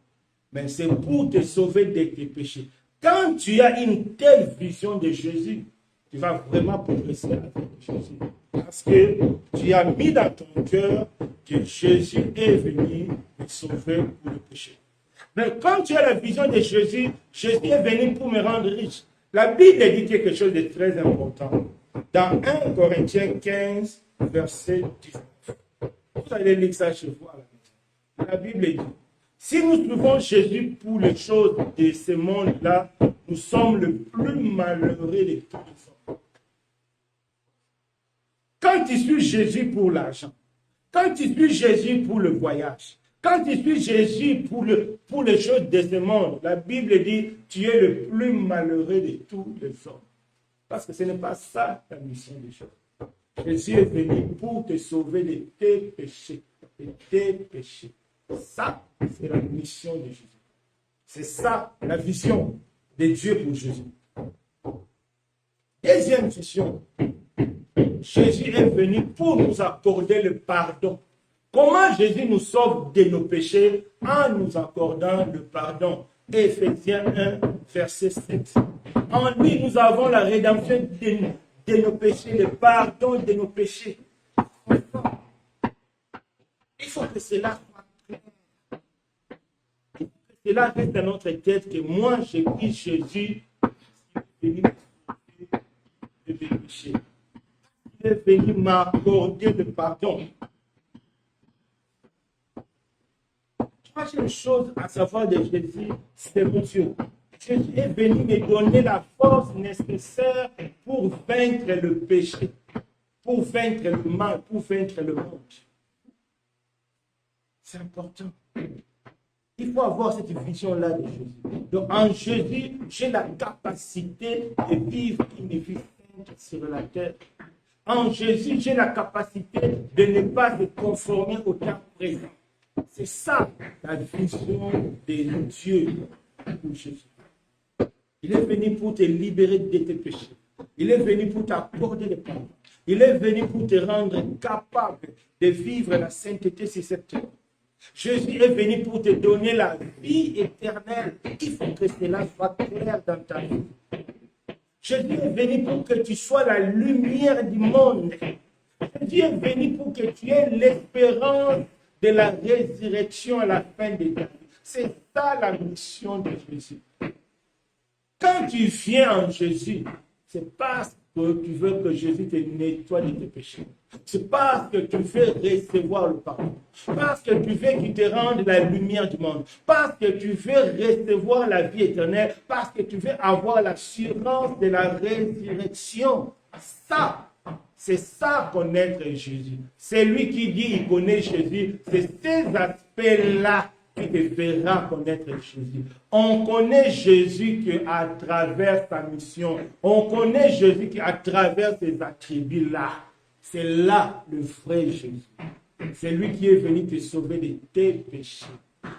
Mais c'est pour te sauver de tes péchés. Quand tu as une telle vision de Jésus, tu vas vraiment progresser avec Jésus. Parce que tu as mis dans ton cœur que Jésus est venu te sauver pour le péché. Mais quand tu as la vision de Jésus, Jésus est venu pour me rendre riche. La Bible dit quelque chose de très important. Dans 1 Corinthiens 15, verset 19. Vous allez lire ça chez vous à la maison. La Bible dit, si nous trouvons Jésus pour les choses de ce monde-là, nous sommes le plus malheureux de tous les hommes. Quand tu suis Jésus pour l'argent, quand tu suis Jésus pour le voyage, quand tu suis Jésus pour les choses de ce monde, la Bible dit, tu es le plus malheureux de tous les hommes. Parce que ce n'est pas ça ta mission de Jésus. Jésus est venu pour te sauver de tes péchés. De tes péchés. Ça, c'est la mission de Jésus. C'est ça, la vision de Dieu pour Jésus. Deuxième vision. Jésus est venu pour nous accorder le pardon. Comment Jésus nous sauve de nos péchés? En nous accordant le pardon. Éphésiens 1, verset 7. En lui, nous avons la rédemption de nos péchés, le pardon de nos péchés. Il faut que cela soit clair. Il faut que cela reste dans notre tête que moi, j'ai pris Jésus il est venu de mes péchés. Il est venu m'accorder le pardon. Troisième chose à savoir de Jésus, c'est mon Dieu. Jésus est venu me donner la force nécessaire pour vaincre le péché, pour vaincre le mal, pour vaincre le monde. C'est important. Il faut avoir cette vision-là de Jésus. Donc en Jésus, j'ai la capacité de vivre une vie sainte sur la terre. En Jésus, j'ai la capacité de ne pas me conformer au temps présent. C'est ça la vision de Dieu pour Jésus. Il est venu pour te libérer de tes péchés. Il est venu pour t'accorder le pardon. Il est venu pour te rendre capable de vivre la sainteté sur cette terre. Jésus est venu pour te donner la vie éternelle. Il faut que cela soit clair dans ta vie. Jésus est venu pour que tu sois la lumière du monde. Jésus est venu pour que tu aies l'espérance de la résurrection à la fin des temps. C'est ça la mission de Jésus. Quand tu viens en Jésus, c'est parce que tu veux que Jésus te nettoie de tes péchés. C'est parce que tu veux recevoir le pardon. Parce que tu veux qu'il te rende la lumière du monde. Parce que tu veux recevoir la vie éternelle. Parce que tu veux avoir l'assurance de la résurrection. Ça, c'est ça connaître Jésus. C'est lui qui dit il connaît Jésus. C'est ces aspects-là qui te fera connaître Jésus. On connaît Jésus qu'à travers sa mission. On connaît Jésus qu'à travers ses attributs-là. C'est là le vrai Jésus. C'est lui qui est venu te sauver de tes péchés.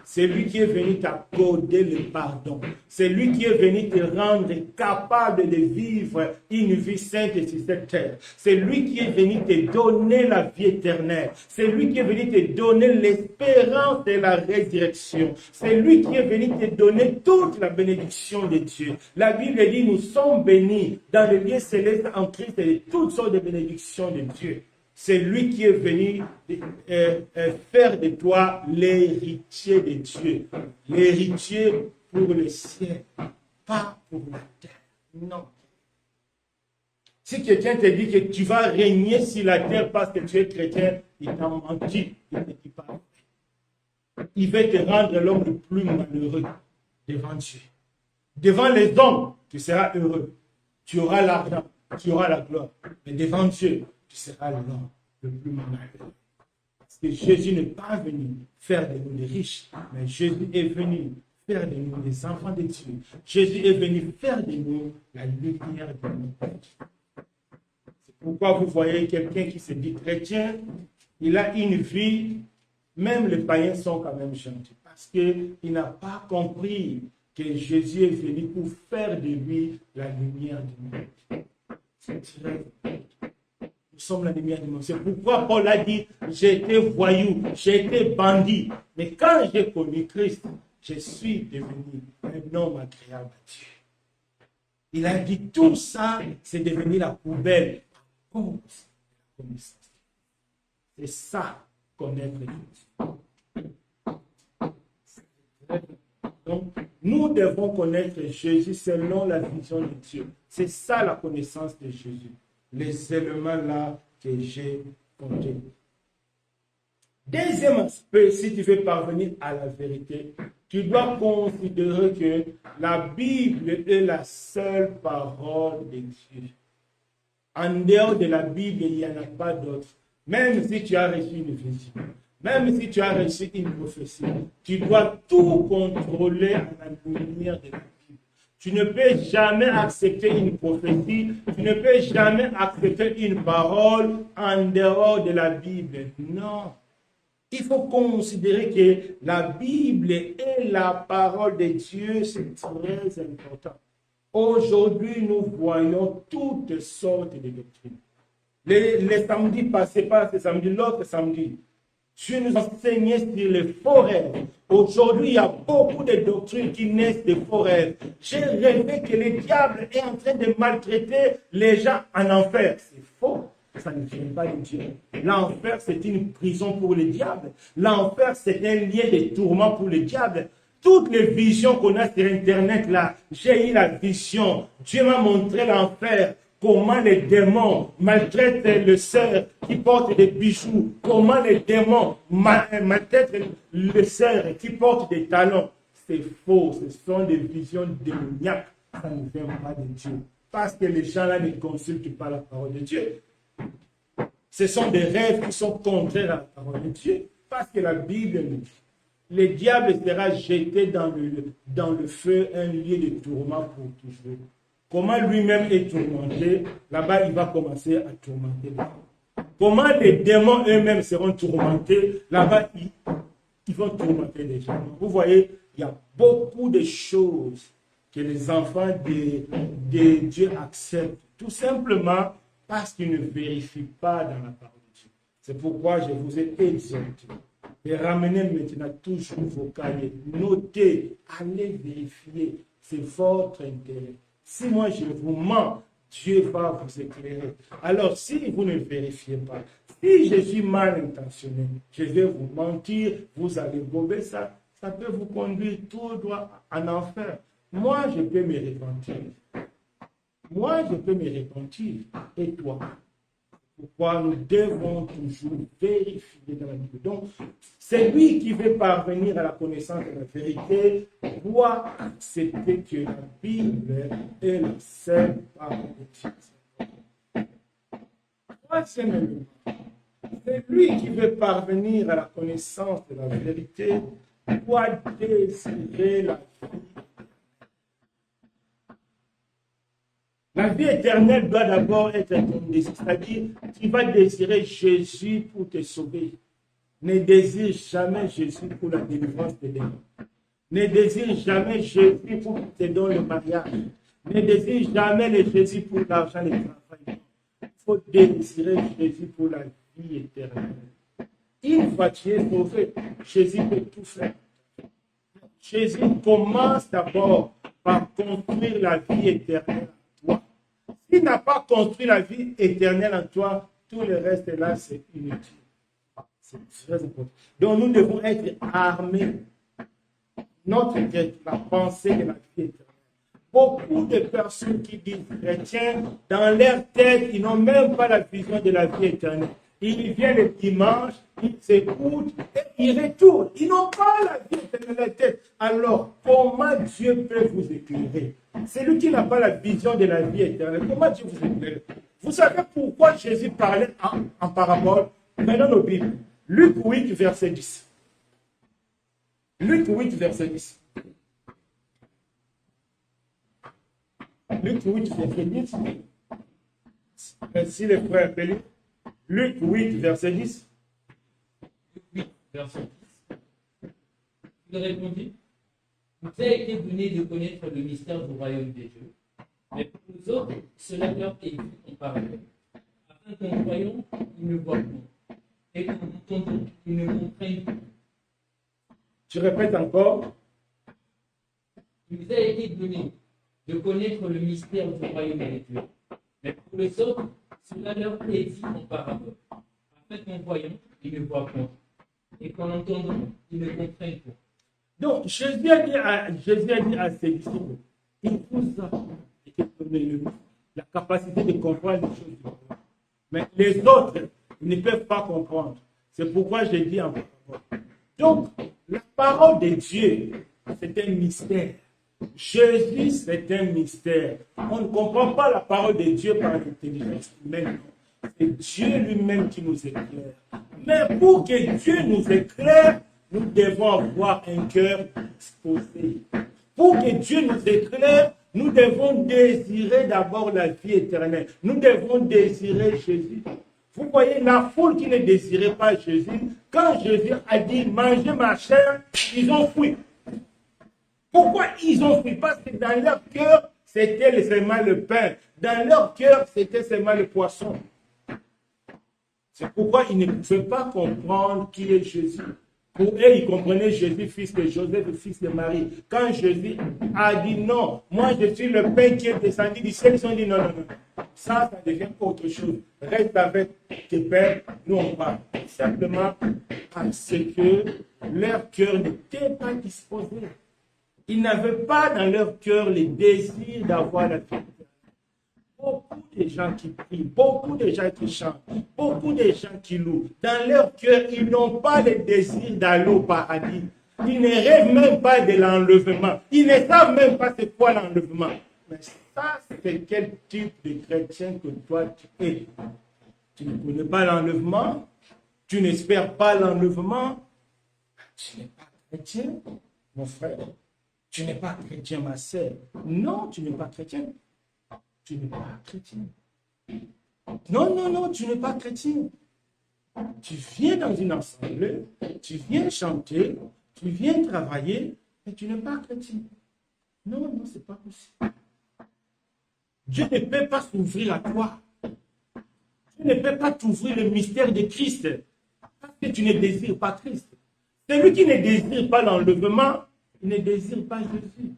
C'est lui qui est venu t'accorder le pardon. C'est lui qui est venu te rendre capable de vivre une vie sainte sur cette terre. C'est lui qui est venu te donner la vie éternelle. C'est lui qui est venu te donner l'espérance de la résurrection. C'est lui qui est venu te donner toute la bénédiction de Dieu. La Bible dit, nous sommes bénis dans le lieu céleste en Christ et de toutes sortes de bénédictions de Dieu. C'est lui qui est venu faire de toi l'héritier de Dieu. L'héritier pour le ciel, pas pour la terre. Non. Si quelqu'un te dit que tu vas régner sur la terre parce que tu es chrétien, il t'a menti. Il ne dit pas. Il va te rendre l'homme le plus malheureux devant Dieu. Devant les hommes, tu seras heureux. Tu auras l'argent, tu auras la gloire. Mais devant Dieu, tu seras l'homme le plus malheureux. Parce que Jésus n'est pas venu faire de nous des riches, mais Jésus est venu faire de nous des enfants de Dieu. Jésus est venu faire de nous la lumière de nous. C'est pourquoi vous voyez quelqu'un qui se dit chrétien, il a une vie, même les païens sont quand même gentils, parce qu'il n'a pas compris que Jésus est venu pour faire de lui la lumière du monde. C'est très important. Nous sommes la lumière du monde. C'est pourquoi Paul a dit, j'ai été voyou, j'ai été bandit. Mais quand j'ai connu Christ, je suis devenu un homme agréable à Dieu. Il a dit, tout ça, c'est devenu la poubelle à cause de la connaissance. C'est ça, connaître Jésus. Donc, nous devons connaître Jésus selon la vision de Dieu. C'est ça la connaissance de Jésus. Les éléments là que j'ai comptés. Deuxième aspect, si tu veux parvenir à la vérité, tu dois considérer que la Bible est la seule parole de Dieu. En dehors de la Bible, il n'y en a pas d'autre. Même si tu as reçu une vision, même si tu as reçu une prophétie, tu dois tout contrôler à la lumière de la Bible. Tu ne peux jamais accepter une prophétie, tu ne peux jamais accepter une parole en dehors de la Bible. Non. Il faut considérer que la Bible est la parole de Dieu, c'est très important. Aujourd'hui, nous voyons toutes sortes de doctrines. Les samedis passés, pas ce samedi, l'autre samedi, Dieu nous enseignait sur les faux rêves. Aujourd'hui, il y a beaucoup de doctrines qui naissent de faux rêves. J'ai rêvé que le diable est en train de maltraiter les gens en enfer. C'est faux. Ça ne vient pas de Dieu. L'enfer, c'est une prison pour le diable. L'enfer, c'est un lieu de tourment pour le diable. Toutes les visions qu'on a sur Internet, là, j'ai eu la vision. Dieu m'a montré l'enfer. Comment les démons maltraitent les sœurs qui portent des bijoux. Comment les démons maltraitent les sœurs qui portent des talons. C'est faux. Ce sont des visions démoniaques. Ça ne vient pas de Dieu. Parce que les gens là ne consultent pas la parole de Dieu. Ce sont des rêves qui sont contraires à la parole de Dieu. Parce que la Bible nous dit, le diable sera jeté dans le feu, un lieu de tourment pour toujours. Comment lui-même est tourmenté, là-bas il va commencer à tourmenter les gens. Comment les démons eux-mêmes seront tourmentés, là-bas ils vont tourmenter les gens. Vous voyez, il y a beaucoup de choses que les enfants de Dieu acceptent, tout simplement parce qu'ils ne vérifient pas dans la parole de Dieu. C'est pourquoi je vous ai exhorté de ramener maintenant toujours vos cahiers, notez, allez vérifier, c'est votre intérêt. Si moi je vous mens, Dieu va vous éclairer. Alors si vous ne vérifiez pas, si je suis mal intentionné, je vais vous mentir, vous allez gober ça, ça peut vous conduire tout droit en enfer. Moi je peux me repentir. Moi je peux me repentir. Et toi? Pourquoi nous devons toujours vérifier dans la Bible. Donc, celui qui veut parvenir à la connaissance de la vérité doit accepter que la Bible est la seule parole de Dieu. Troisième élément, celui qui veut parvenir à la connaissance de la vérité doit désirer la vie. La vie éternelle doit d'abord être ton désir, c'est-à-dire tu vas désirer Jésus pour te sauver. Ne désire jamais Jésus pour la délivrance des démons. Ne désire jamais Jésus pour te donner le mariage. Ne désire jamais le Jésus pour l'argent et le travail. Il faut désirer Jésus pour la vie éternelle. Une fois tu es sauvé, Jésus peut tout faire. Jésus commence d'abord par construire la vie éternelle. S'il n'a pas construit la vie éternelle en toi, Tout le reste là, c'est inutile. C'est très important. Donc nous devons être armés. Notre tête, la pensée de la vie éternelle. Beaucoup de personnes qui disent chrétiens, dans leur tête, ils n'ont même pas la vision de la vie éternelle. Ils viennent le dimanche, ils s'écoutent et ils retournent. Ils n'ont pas la vie éternelle dans leur tête. Alors, comment Dieu peut vous éclairer? Celui qui n'a pas la vision de la vie éternelle, comment Dieu vous éclaire? Vous savez pourquoi Jésus parlait en parabole? Maintenant, nos Bibles. Luc 8, verset 10. Luc 8, verset 10. Luc 8, verset 10. Si les frères appellent. Luc 8, verset 10. Luc 8, verset 10. Il répondit, vous a été donné de connaître le mystère du royaume des dieux, mais pour nous autres, cela leur est dit en parole, afin qu'en voyant, ils ne voient pas, et qu'en entendant, ils ne comprennent pas. Tu répètes encore. Il vous a été donné de connaître le mystère du royaume des dieux, mais pour les autres, cela leur est dit en parabole, afin qu'en voyant, ils ne voient pas, et qu'en entendant, ils ne comprennent pas. Donc, Jésus a dit à ses disciples, il vous a été donné la capacité de comprendre les choses du royaume. Mais les autres ne peuvent pas comprendre. C'est pourquoi j'ai dit en parabole. Donc, la parole de Dieu, c'est un mystère. Jésus, c'est un mystère. On ne comprend pas la parole de Dieu par l'intelligence humaine. C'est Dieu lui-même qui nous éclaire. Mais pour que Dieu nous éclaire, nous devons avoir un cœur disposé. Pour que Dieu nous éclaire, nous devons désirer d'abord la vie éternelle. Nous devons désirer Jésus. Vous voyez, la foule qui ne désirait pas Jésus, quand Jésus a dit « mangez ma chair », ils ont fui. Pourquoi ils ont fui? Parce que dans leur cœur, c'était seulement le pain. Dans leur cœur, c'était seulement le poisson. C'est pourquoi ils ne pouvaient pas comprendre qui est Jésus. Pour eux, ils comprenaient Jésus, fils de Joseph, fils de Marie. Quand Jésus a dit non, moi je suis le pain qui est descendu du ciel, ils ont dit non, non, non. Ça devient autre chose. Reste avec tes pères, nous on parle. Simplement parce que leur cœur n'était pas disposé. Ils n'avaient pas dans leur cœur le désir d'avoir la vie. Beaucoup de gens qui prient, beaucoup de gens qui chantent, beaucoup de gens qui louent. Dans leur cœur, ils n'ont pas le désir d'aller au paradis. Ils ne rêvent même pas de l'enlèvement. Ils ne savent même pas c'est quoi l'enlèvement. Mais ça, c'est quel type de chrétien que toi tu es. Tu ne connais pas l'enlèvement, tu n'espères pas l'enlèvement. Tu n'es pas chrétien, mon frère. Tu n'es pas chrétien, ma sœur. Non, tu n'es pas chrétien. Tu n'es pas chrétien. Non, non, non, tu n'es pas chrétien. Tu viens dans une assemblée, tu viens chanter, tu viens travailler, mais tu n'es pas chrétien. Non, non, ce n'est pas possible. Dieu ne peut pas s'ouvrir à toi. Dieu ne peut pas t'ouvrir le mystère de Christ parce que tu ne désires pas Christ. Celui qui ne désire pas l'enlèvement, il ne désire pas Jésus.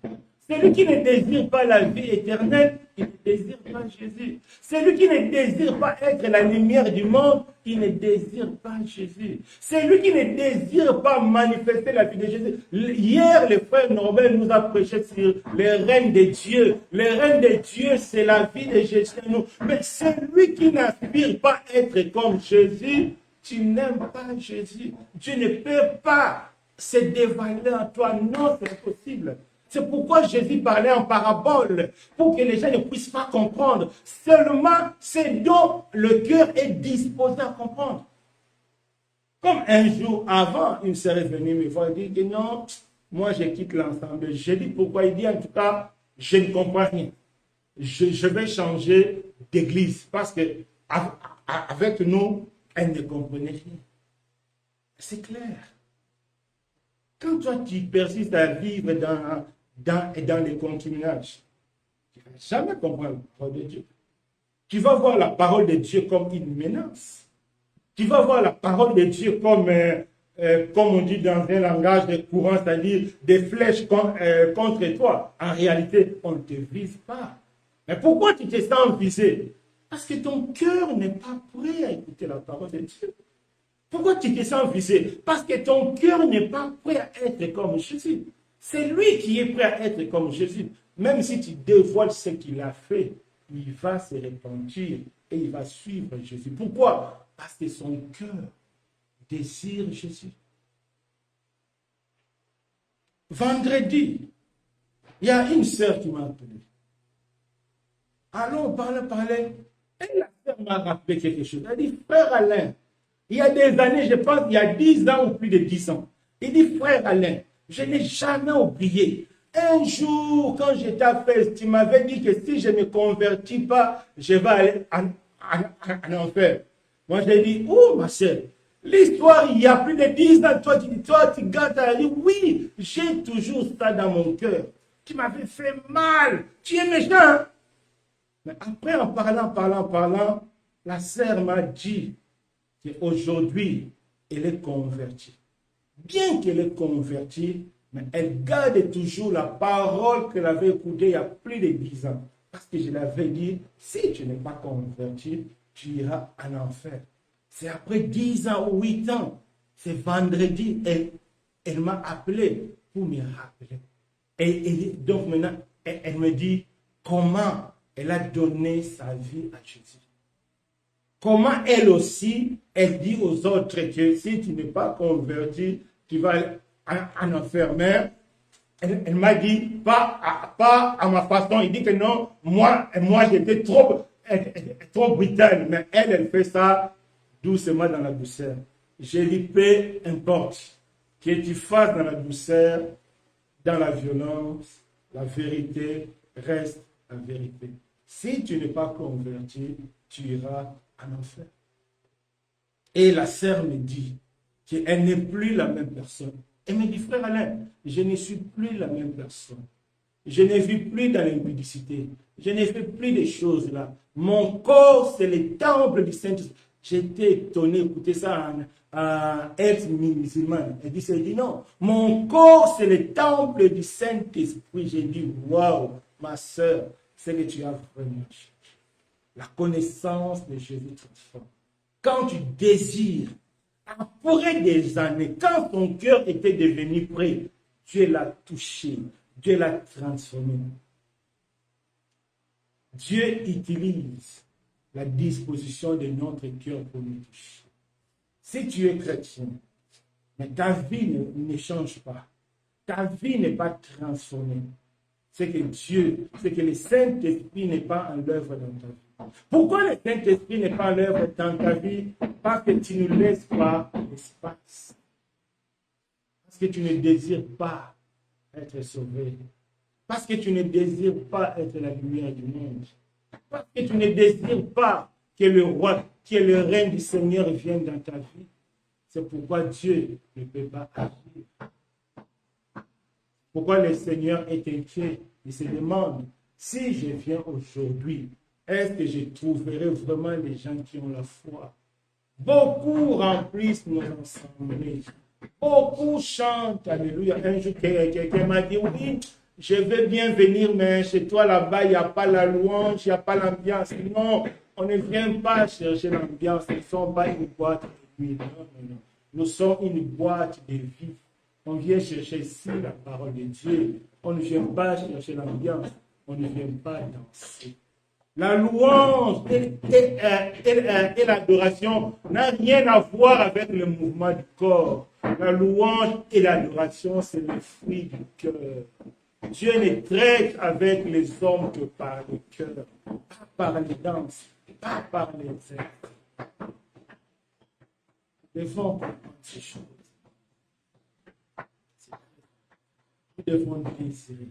Celui qui ne désire pas la vie éternelle, il ne désire pas Jésus. Celui qui ne désire pas être la lumière du monde, il ne désire pas Jésus. Celui qui ne désire pas manifester la vie de Jésus. Hier, le frère Norbert nous a prêché sur les règnes de Dieu. Les règnes de Dieu, c'est la vie de Jésus en nous. Mais celui qui n'aspire pas à être comme Jésus, tu n'aimes pas Jésus. Dieu ne peut pas se dévaler en toi. Non, c'est impossible. C'est pourquoi Jésus parlait en parabole, pour que les gens ne puissent pas comprendre. Seulement, c'est dont le cœur est disposé à comprendre. Comme un jour avant, une sœur est venue me voir et dit que non, moi je quitte l'ensemble. J'ai dit pourquoi. Il dit en tout cas, je ne comprends rien. Je vais changer d'église parce que avec nous, elle ne comprenait rien. C'est clair. Quand toi tu persistes à vivre dans les concubinages, tu ne vas jamais comprendre la parole de Dieu. Tu vas voir la parole de Dieu comme une menace. Tu vas voir la parole de Dieu comme on dit dans un langage de courant, c'est-à-dire des flèches contre toi. En réalité, on ne te vise pas. Mais pourquoi tu te sens visé? Parce que ton cœur n'est pas prêt à écouter la parole de Dieu. Pourquoi tu te sens visé? Parce que ton cœur n'est pas prêt à être comme Jésus. C'est lui qui est prêt à être comme Jésus. Même si tu dévoiles ce qu'il a fait, il va se repentir et il va suivre Jésus. Pourquoi? Parce que son cœur désire Jésus. Vendredi, il y a une sœur qui m'a appelé. Alors on parlait. Et la sœur m'a rappelé quelque chose. Elle dit, frère Alain, il y a des années, je pense, il y a 10 ans ou plus de 10 ans. Il dit, frère Alain, je n'ai jamais oublié. Un jour, quand j'étais à Fès, tu m'avais dit que si je ne me convertis pas, je vais aller en enfer. Moi, j'ai dit, oh, ma sœur, l'histoire, il y a plus de 10 ans, toi, tu gardes à dire, oui, j'ai toujours ça dans mon cœur. Tu m'avais fait mal. Tu es méchant. Hein? Mais après, en parlant, la sœur m'a dit qu'aujourd'hui, elle est convertie. Bien qu'elle est convertie, mais elle garde toujours la parole qu'elle avait écoutée il y a plus de 10 ans. Parce que je l'avais dit, si tu n'es pas converti, tu iras en enfer. C'est après 10 ans ou 8 ans, c'est vendredi, elle m'a appelé pour me rappeler. Et donc maintenant, elle me dit comment elle a donné sa vie à Jésus. Comment elle aussi, elle dit aux autres que si tu n'es pas converti, tu vas en enfer. Mais elle m'a dit, pas à ma façon. Il dit que non, moi j'étais trop brutal. Mais elle fait ça doucement dans la douceur. Je lui peu importe que tu fasses dans la douceur, dans la violence, la vérité reste la vérité. Si tu n'es pas converti, tu iras en enfer. Et la sœur me dit qu'elle n'est plus la même personne. Elle me dit, frère Alain, je ne suis plus la même personne. Je ne vis plus dans l'impudicité. Je ne fais plus des choses là. Mon corps, c'est le temple du Saint-Esprit. J'étais étonné, écoutez ça, être musulman. Elle dit non, mon corps, c'est le temple du Saint-Esprit. J'ai dit, waouh, ma soeur, c'est que tu as vraiment cherché. La connaissance de Jésus transforme. Quand tu désires, après des années, quand ton cœur était devenu prêt, Dieu l'a touché, Dieu l'a transformé. Dieu utilise la disposition de notre cœur pour nous toucher. Si tu es chrétien, mais ta vie ne change pas, ta vie n'est pas transformée, c'est que Dieu, c'est que le Saint-Esprit n'est pas en l'œuvre dans ta vie. Pourquoi le Saint-Esprit n'est pas en l'œuvre dans ta vie? Parce que tu ne laisses pas l'espace. Parce que tu ne désires pas être sauvé. Parce que tu ne désires pas être la lumière du monde. Parce que tu ne désires pas que le roi, que le règne du Seigneur vienne dans ta vie. C'est pourquoi Dieu ne peut pas agir. Pourquoi le Seigneur est inquiet? Il se demande, si je viens aujourd'hui, est-ce que je trouverai vraiment les gens qui ont la foi? Beaucoup remplissent nos assemblées. Beaucoup chantent, alléluia. Un jour, quelqu'un m'a dit, oui, je veux bien venir, mais chez toi là-bas, il n'y a pas la louange, il n'y a pas l'ambiance. Non, on ne vient pas chercher l'ambiance. Nous ne sommes pas une boîte de nuit. Non. Nous sommes une boîte de vie. On vient chercher ici la parole de Dieu. On ne vient pas chercher l'ambiance. On ne vient pas danser. La louange et l'adoration n'ont rien à voir avec le mouvement du corps. La louange et l'adoration, c'est le fruit du cœur. Dieu ne traite avec les hommes que par le cœur, pas par les danses, pas par les airs. Nous devons comprendre ces choses. Nous devons désirer.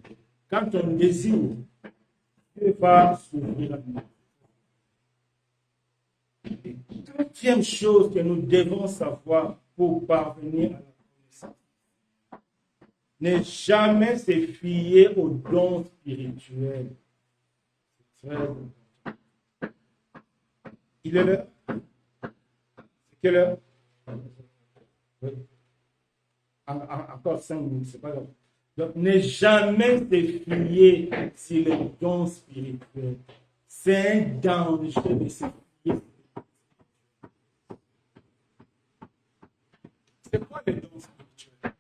Quand on désire, Dieu va s'ouvrir à nous. Et quatrième chose que nous devons savoir pour parvenir à la connaissance, ne jamais se fier aux dons spirituels. C'est très important. Il est l'heure? C'est quelle heure? Oui. Encore 5 minutes, c'est pas grave. Donc, ne jamais se fier sur les dons spirituels. C'est un danger de se fier. C'est quoi les dons spirituels?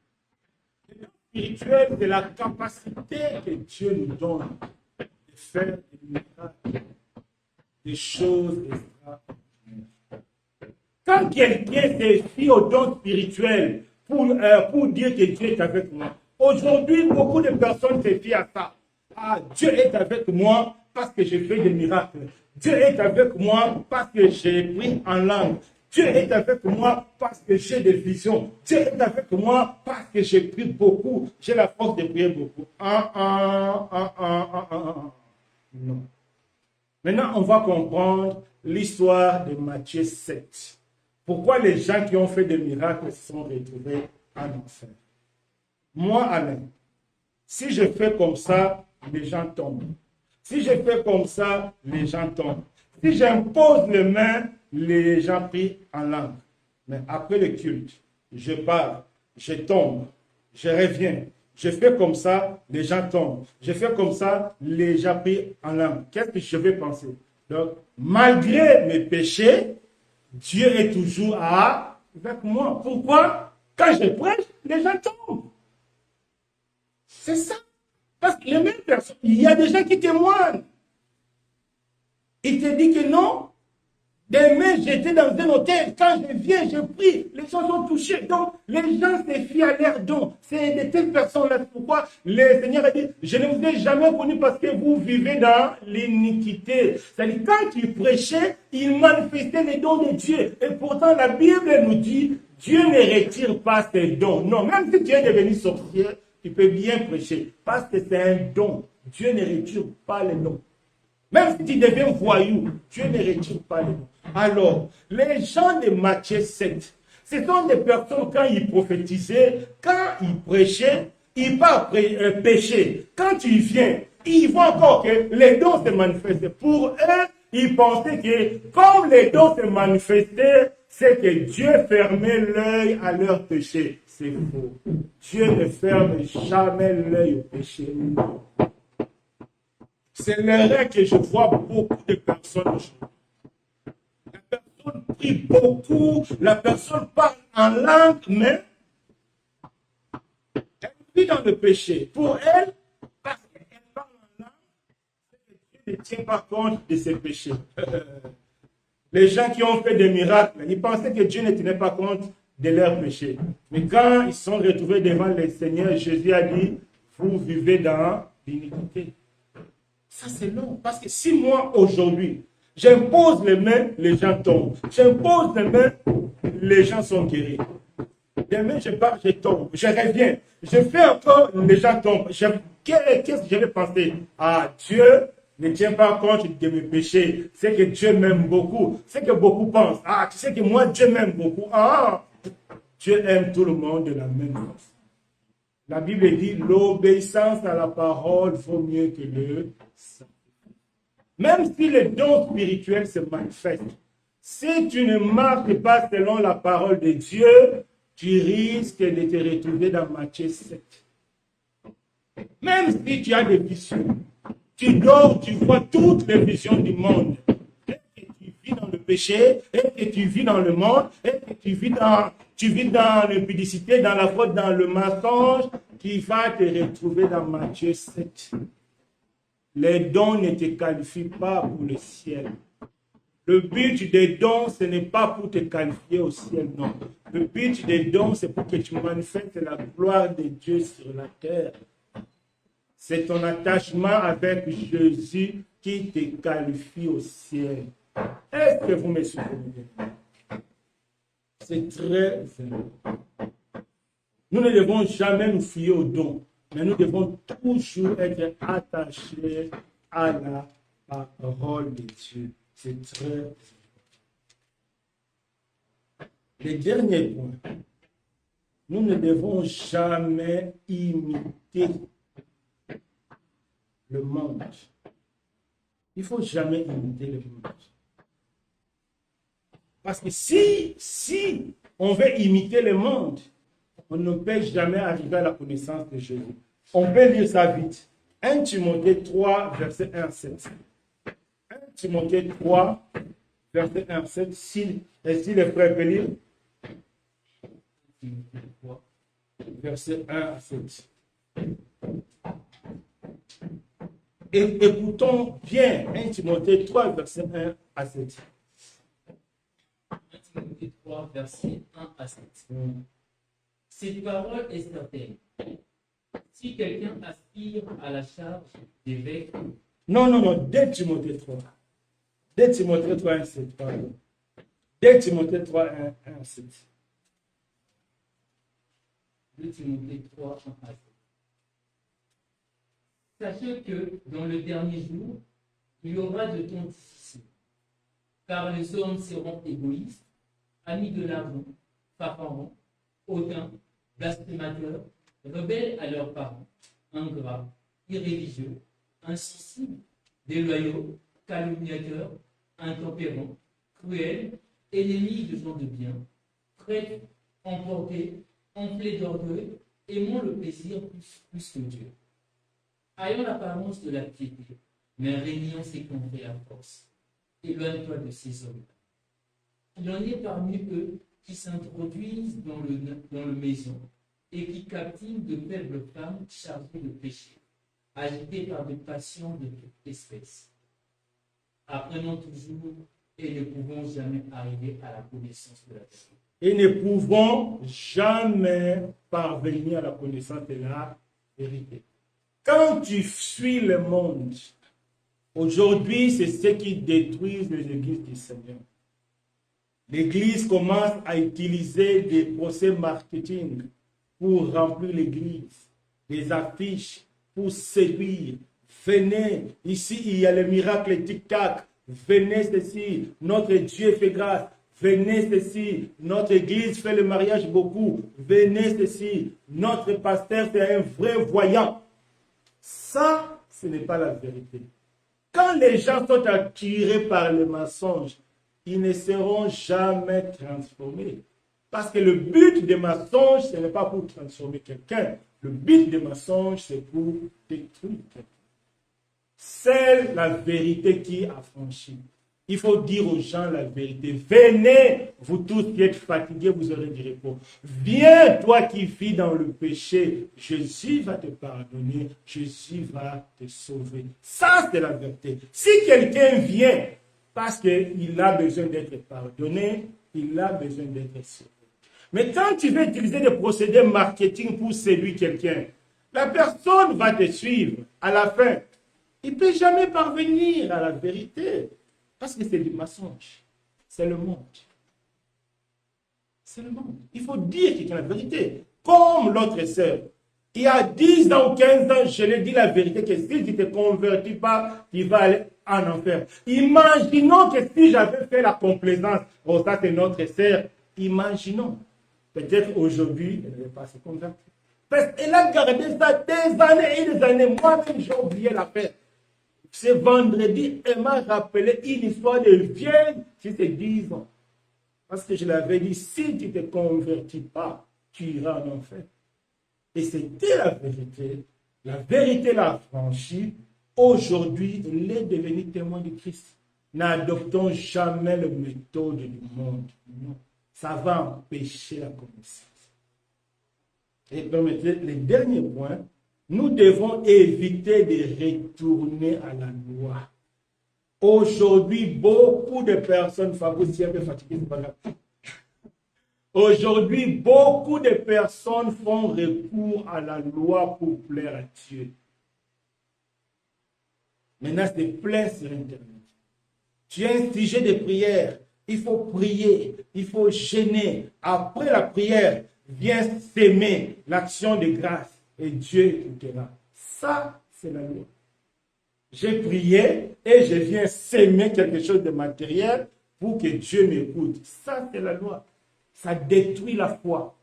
Les dons spirituels, c'est la capacité que Dieu nous donne de faire des miracles, des choses extraordinaires. Quand quelqu'un se fie aux dons spirituels pour dire que Dieu est avec moi, aujourd'hui, beaucoup de personnes se fient à ça. Ah, Dieu est avec moi parce que j'ai fait des miracles. Dieu est avec moi parce que j'ai pris en langue. Dieu est avec moi parce que j'ai des visions. Dieu est avec moi parce que j'ai pris beaucoup. J'ai la force de prier beaucoup. Non. Maintenant, on va comprendre l'histoire de Matthieu 7. Pourquoi les gens qui ont fait des miracles se sont retrouvés en enfer? Moi, Alain, si je fais comme ça, les gens tombent. Si je fais comme ça, les gens tombent. Si j'impose les mains, les gens prient en langue. Mais après le culte, je pars, je tombe, je reviens. Je fais comme ça, les gens tombent. Je fais comme ça, les gens prient en langue. Qu'est-ce que je vais penser? Donc, malgré mes péchés, Dieu est toujours avec moi. Pourquoi? Quand je prêche, les gens tombent. C'est ça. Parce que les mêmes personnes, il y a des gens qui témoignent. Il te dit que non. Demain, j'étais dans un hôtel. Quand je viens, je prie. Les gens sont touchés. Donc, les gens se fient à leurs dons. C'est de telles personnes-là. Pourquoi le Seigneur a dit, je ne vous ai jamais connu parce que vous vivez dans l'iniquité. C'est-à-dire, quand il prêchait, il manifestait les dons de Dieu. Et pourtant, la Bible nous dit, Dieu ne retire pas ses dons. Non, même si tu es devenu sorcier, tu peux bien prêcher. Parce que c'est un don. Dieu ne retire pas les dons. Même si tu deviens voyou, Dieu ne retire pas les dons. Alors, les gens de Matthieu 7, ce sont des personnes, quand ils prophétisaient, quand ils prêchaient, ils partent pécher. Quand tu viens, ils voient encore que les dons se manifestent. Pour eux, ils pensaient que comme les dons se manifestaient, c'est que Dieu fermait l'œil à leur péché. C'est faux. Dieu ne ferme jamais l'œil au péché. C'est l'erreur que je vois beaucoup de personnes aujourd'hui. La personne prie beaucoup, la personne parle en langue, mais elle vit dans le péché. Pour elle, parce qu'elle parle en langue, Dieu ne tient pas compte de ses péchés. Les gens qui ont fait des miracles, ils pensaient que Dieu ne tenait pas compte de leurs péchés. Mais quand ils sont retrouvés devant le Seigneur, Jésus a dit, vous vivez dans l'iniquité. Ça, c'est long. Parce que si moi, aujourd'hui, j'impose les mains, les gens tombent. J'impose les mains, les gens sont guéris. Demain, je pars, je tombe. Je reviens. Je fais encore, les gens tombent. Qu'est-ce que je vais penser? Ah, Dieu ne tient pas compte de mes péchés. C'est que Dieu m'aime beaucoup. C'est que beaucoup pensent. Ah, tu sais que moi, Dieu m'aime beaucoup. Ah, Dieu aime tout le monde de la même façon. La Bible dit, l'obéissance à la parole vaut mieux que le sang. Même si les dons spirituels se manifestent, si tu ne marches pas selon la parole de Dieu, tu risques de te retrouver dans Matthieu 7. Même si tu as des visions, tu dors, tu vois toutes les visions du monde. Et que tu vis dans le péché, et que tu vis dans le monde, et que tu vis dans l'impudicité, dans la faute, dans le mensonge, qui va te retrouver dans Matthieu 7. Les dons ne te qualifient pas pour le ciel. Le but des dons, ce n'est pas pour te qualifier au ciel, non. Le but des dons, c'est pour que tu manifestes la gloire de Dieu sur la terre. C'est ton attachement avec Jésus qui te qualifie au ciel. Est-ce que vous me suivez? C'est très important. Nous ne devons jamais nous fier aux dons, mais nous devons toujours être attachés à la parole de Dieu. C'est très important. Le dernier point, nous ne devons jamais imiter le monde. Il ne faut jamais imiter le monde. Parce que si on veut imiter le monde, on ne peut jamais arriver à la connaissance de Jésus. On peut lire ça vite. 1 Timothée 3, verset 1 à 7. 1 Timothée 3, verset 1 à 7. Si les frères peuvent lire, Timothée 3. verset 1 à 7. Et écoutons bien 1 Timothée 3, verset 1 à 7. 1 Timothée 3, verset 1 à 7. Cette parole est certaine. Si quelqu'un aspire à la charge d'évêque, Non, 2 Timothée 3. 2 Timothée 3, 1 à 7, pardon. 2 Timothée 3, 1 à 7. 2 Timothée 3, 1 à 7. Sachez que dans le dernier jour, il y aura de temps difficiles, car les hommes seront égoïstes, amis de l'argent, fanfarons, hautains, blasphémateurs, rebelles à leurs parents, ingrats, irréligieux, insensibles, déloyaux, calomniateurs, intempérants, cruels, ennemis de gens de bien, traîtres, emportés, enflés d'orgueil, aimant le plaisir plus que Dieu. Ayant l'apparence de la piété, mais régnant ses contre la force. Éloigne-toi de ces hommes. Il en est parmi eux qui s'introduisent dans le maison et qui captivent de faibles femmes chargées de péché, agitées par des passions de toute espèce. Apprenons toujours et ne pouvons jamais arriver à la connaissance de la vérité. Et ne pouvons jamais parvenir à la connaissance de la vérité. Quand tu suis le monde, aujourd'hui, c'est ce qui détruit les églises du Seigneur. L'Église commence à utiliser des procès marketing pour remplir l'Église, des affiches pour séduire. Venez, ici il y a le miracle tic-tac. Venez ceci, notre Dieu fait grâce. Venez ceci, notre Église fait le mariage beaucoup. Venez ceci, notre pasteur c'est un vrai voyant. Ça, ce n'est pas la vérité. Quand les gens sont attirés par le mensonge, ils ne seront jamais transformés. Parce que le but des mensonges, ce n'est pas pour transformer quelqu'un. Le but des mensonges, c'est pour détruire quelqu'un. C'est la vérité qui a franchi. Il faut dire aux gens la vérité. Venez, vous tous qui êtes fatigués, vous aurez du repos. Viens, toi qui vis dans le péché. Jésus va te pardonner. Jésus va te sauver. Ça, c'est la vérité. Si quelqu'un vient parce qu'il a besoin d'être pardonné, il a besoin d'être sauvé. Mais quand tu veux utiliser des procédés marketing pour séduire quelqu'un, la personne va te suivre à la fin. Il ne peut jamais parvenir à la vérité. Parce que c'est du mensonge. C'est le monde. C'est le monde. Il faut dire qu'il y a la vérité. Comme l'autre sœur. Il y a 10 ans ou 15 ans, je lui ai dit la vérité que si tu ne te convertis pas, tu vas aller en enfer. Imaginons que si j'avais fait la complaisance, oh ça c'est notre sœur, imaginons. Peut-être aujourd'hui, elle ne va pas se convertir. Parce qu'elle a gardé ça des années et des années. Moi-même, j'ai oublié la faire. Ce vendredi, elle m'a rappelé une histoire de vieille qui c'est 10 ans. Parce que je l'avais dit, si tu ne te convertis pas, tu iras en enfer. Et c'était la vérité. La vérité l'a franchie. Aujourd'hui, il est devenu témoin de Christ. N'adoptons jamais les méthodes du monde. Non. Ça va empêcher la connaissance. Et permettez le dernier point. Nous devons éviter de retourner à la loi. Aujourd'hui, beaucoup de personnes, Fabrice, si un peu fatigué, c'est pas grave. Aujourd'hui, beaucoup de personnes font recours à la loi pour plaire à Dieu. Maintenant, c'est plein sur Internet. Tu as un sujet de prière. Il faut prier, il faut gêner. Après la prière, viens s'aimer l'action de grâce. Et Dieu écoutera. Ça, c'est la loi. J'ai prié et je viens s'aimer quelque chose de matériel pour que Dieu m'écoute. Ça, c'est la loi. Ça détruit la foi.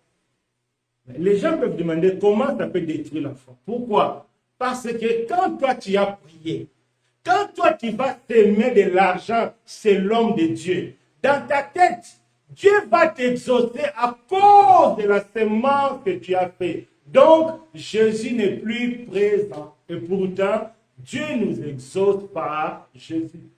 Les gens peuvent demander comment ça peut détruire la foi. Pourquoi? Parce que quand toi tu as prié, quand toi tu vas t'aimer de l'argent, c'est l'homme de Dieu. Dans ta tête, Dieu va t'exaucer à cause de la semence que tu as fait. Donc, Jésus n'est plus présent. Et pourtant, Dieu nous exauce par Jésus.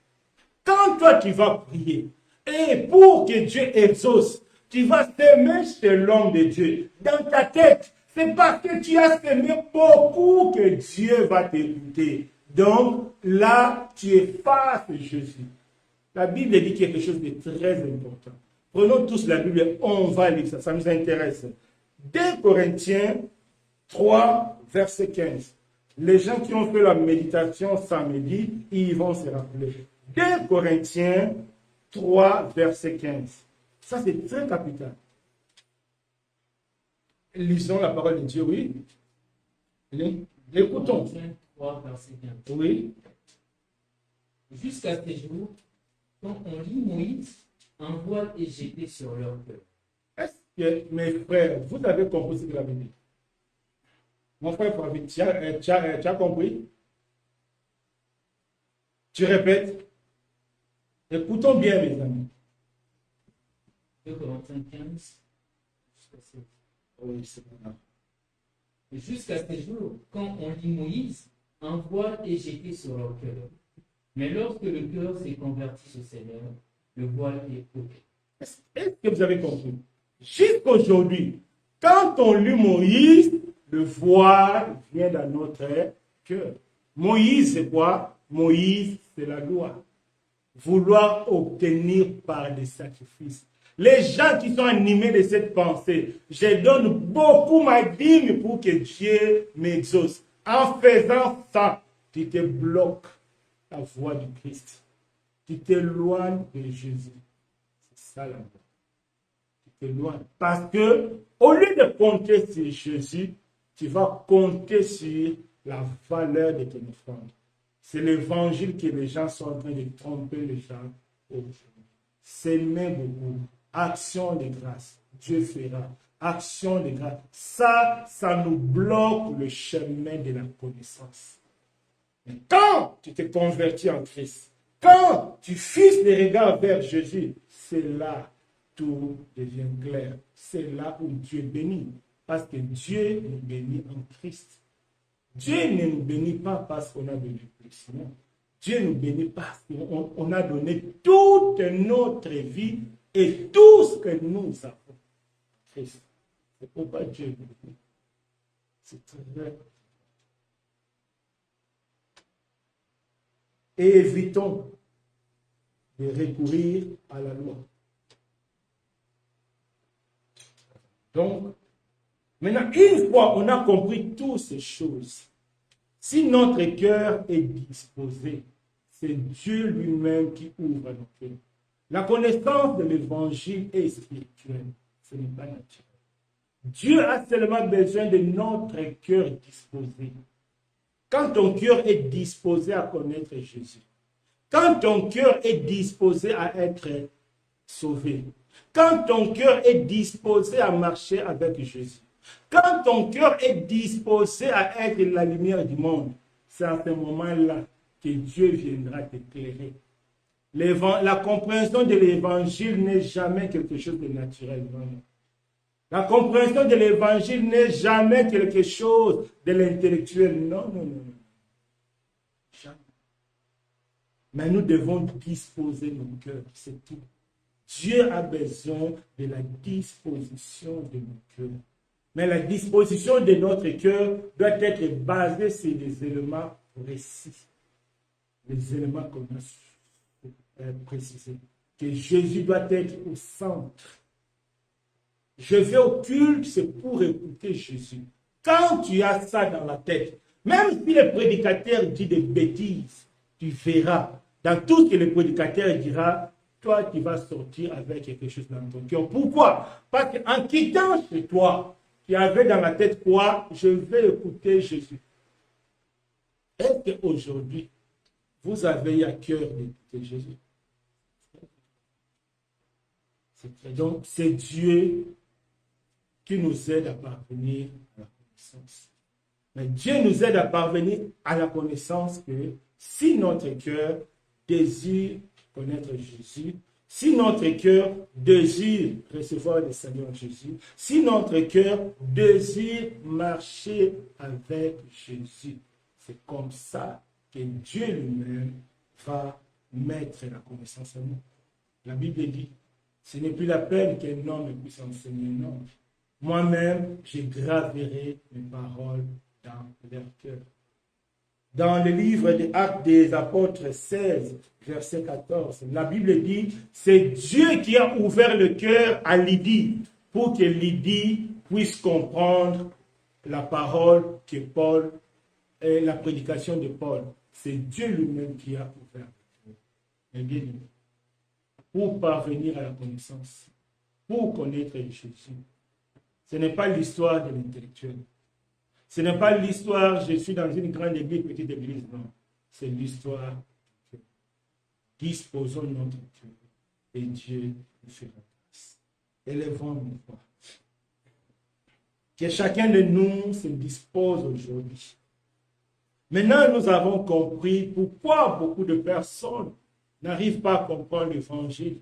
Quand toi tu vas prier, et pour que Dieu exauce, tu vas s'aimer chez l'homme de Dieu. Dans ta tête, c'est parce que tu as semé beaucoup que Dieu va t'écouter. Donc là, tu effaces Jésus. La Bible dit quelque chose de très important. Prenons tous la Bible et on va lire ça, ça nous intéresse. 2 Corinthiens 3, verset 15. Les gens qui ont fait la méditation samedi, ils vont se rappeler. 2 Corinthiens 3, verset 15. Ça, c'est très capital. Lisons la parole de Dieu, oui. L'écoutons. 3, verset 15. Oui. Jusqu'à ces jours, quand on lit Moïse, un voile est jeté sur leur cœur. Est-ce que, mes frères, vous avez compris ce que la Bible dit? Mon frère Fabi, tu as compris? Tu répètes? Écoutons bien, mes amis. 2 Corinthiens 15. Oui, c'est bon. Jusqu'à ces jours, quand on lit Moïse, un voile est jeté sur leur cœur. Mais lorsque le cœur s'est converti au Seigneur, le voile est ôté. Est-ce que vous avez compris? Jusqu'aujourd'hui, quand on lit Moïse, le voile vient dans notre cœur. Moïse, c'est quoi? Moïse, c'est la loi. Vouloir obtenir par des sacrifices. Les gens qui sont animés de cette pensée, je donne beaucoup ma dîme pour que Dieu m'exauce. En faisant ça, tu te bloques la voie du Christ. Tu t'éloignes de Jésus. C'est ça la voie. Tu t'éloignes. Parce que, au lieu de compter sur Jésus, tu vas compter sur la valeur de ton offrande. C'est l'évangile que les gens sont en train de tromper les gens aujourd'hui. S'aimer beaucoup. Action de grâce. Dieu fera. Action de grâce. Ça nous bloque le chemin de la connaissance. Mais quand tu te convertis en Christ, quand tu fixes les regards vers Jésus, c'est là tout devient clair. C'est là où Dieu bénit. Parce que Dieu nous bénit en Christ. Dieu ne nous bénit pas parce qu'on a de l'expression. Dieu nous bénit parce qu'on a donné toute notre vie et tout ce que nous avons. Christ. C'est pourquoi Dieu nous bénit. C'est très vrai. Et évitons de recourir à la loi. Donc, maintenant, une fois on a compris toutes ces choses, si notre cœur est disposé, c'est Dieu lui-même qui ouvre nos cœurs. La connaissance de l'évangile est spirituelle, ce n'est pas naturel. Dieu a seulement besoin de notre cœur disposé. Quand ton cœur est disposé à connaître Jésus, quand ton cœur est disposé à être sauvé, quand ton cœur est disposé à marcher avec Jésus, quand ton cœur est disposé à être la lumière du monde, c'est à ce moment-là que Dieu viendra t'éclairer. La compréhension de l'évangile n'est jamais quelque chose de naturel. Non, non. La compréhension de l'évangile n'est jamais quelque chose de l'intellectuel. Non, non, non, non. Jamais. Mais nous devons disposer nos cœurs, c'est tout. Dieu a besoin de la disposition de nos cœurs. Mais la disposition de notre cœur doit être basée sur des éléments précis. Les éléments qu'on a précisés. Que Jésus doit être au centre. Je vais au culte, c'est pour écouter Jésus. Quand tu as ça dans la tête, même si le prédicateur dit des bêtises, tu verras. Dans tout ce que le prédicateur dira, toi, tu vas sortir avec quelque chose dans ton cœur. Pourquoi? Parce qu'en quittant chez toi, tu avais dans la tête quoi? Je vais écouter Jésus. Est-ce qu'aujourd'hui, vous avez à cœur d'écouter Jésus? Donc, c'est Dieu qui nous aide à parvenir à la connaissance. Mais Dieu nous aide à parvenir à la connaissance que si notre cœur désire connaître Jésus, si notre cœur désire recevoir le Seigneur Jésus, si notre cœur désire marcher avec Jésus, c'est comme ça que Dieu lui-même va mettre la connaissance en nous. La Bible dit, ce n'est plus la peine qu'un homme puisse enseigner un homme. Moi-même, je graverai mes paroles dans leur cœur. Dans le livre des Actes des Apôtres 16, verset 14, la Bible dit, c'est Dieu qui a ouvert le cœur à Lydie pour que Lydie puisse comprendre la parole que Paul, et la prédication de Paul. C'est Dieu lui-même qui a ouvert le cœur. Mais bien aimé, pour parvenir à la connaissance, pour connaître Jésus, ce n'est pas l'histoire de l'intellectuel. Ce n'est pas l'histoire, je suis dans une grande église, petite église, non. C'est l'histoire de Dieu. Disposons notre cœur et Dieu nous fera grâce. Élevons nos voix. Que chacun de nous se dispose aujourd'hui. Maintenant, nous avons compris pourquoi beaucoup de personnes n'arrivent pas à comprendre l'évangile.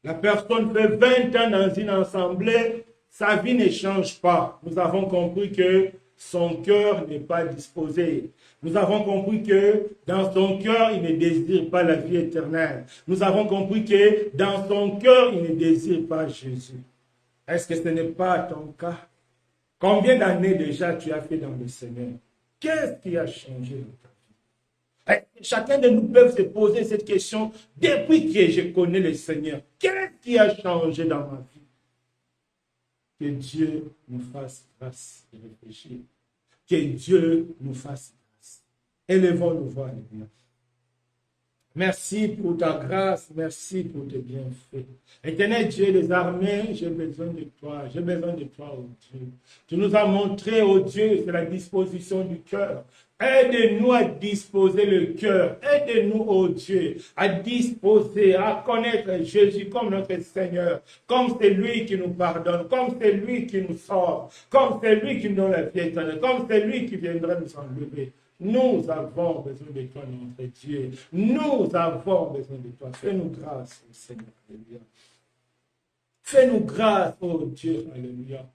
La personne fait 20 ans dans une assemblée, sa vie ne change pas. Nous avons compris que son cœur n'est pas disposé. Nous avons compris que dans son cœur, il ne désire pas la vie éternelle. Nous avons compris que dans son cœur, il ne désire pas Jésus. Est-ce que ce n'est pas ton cas? Combien d'années déjà tu as fait dans le Seigneur? Qu'est-ce qui a changé dans ta vie? Chacun de nous peut se poser cette question depuis que je connais le Seigneur. Qu'est-ce qui a changé dans ma vie? Que Dieu nous fasse grâce de réfléchir. Que Dieu nous fasse grâce. Élevons nos voix, Alléluia. Merci pour ta grâce, merci pour tes bienfaits. Éternel Dieu des armées, j'ai besoin de toi, oh Dieu. Tu nous as montré, oh Dieu, c'est la disposition du cœur. Aide-nous à disposer le cœur. Aide-nous, oh Dieu, à disposer, à connaître Jésus comme notre Seigneur, comme c'est lui qui nous pardonne, comme c'est lui qui nous sauve, comme c'est lui qui nous donne la vie éternelle, comme c'est lui qui viendra nous enlever. Nous avons besoin de toi, notre Dieu. Nous avons besoin de toi. Fais-nous grâce, Seigneur. Alléluia. Fais-nous grâce, oh Dieu. Alléluia.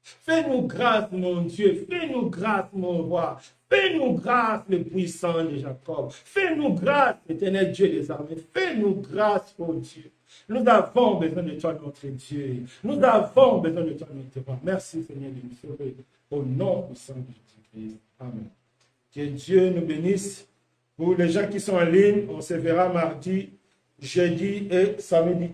Fais-nous grâce, mon Dieu. Fais-nous grâce, mon roi. Fais-nous grâce, le puissant de Jacob. Fais-nous grâce, l'éternel Dieu des armées. Fais-nous grâce, oh Dieu. Nous avons besoin de toi, notre Dieu. Nous avons besoin de toi, notre roi. Merci, Seigneur, de nous sauver. Au nom puissant de Jésus-Christ. Amen. Que Dieu nous bénisse. Pour les gens qui sont en ligne, on se verra mardi, jeudi et samedi.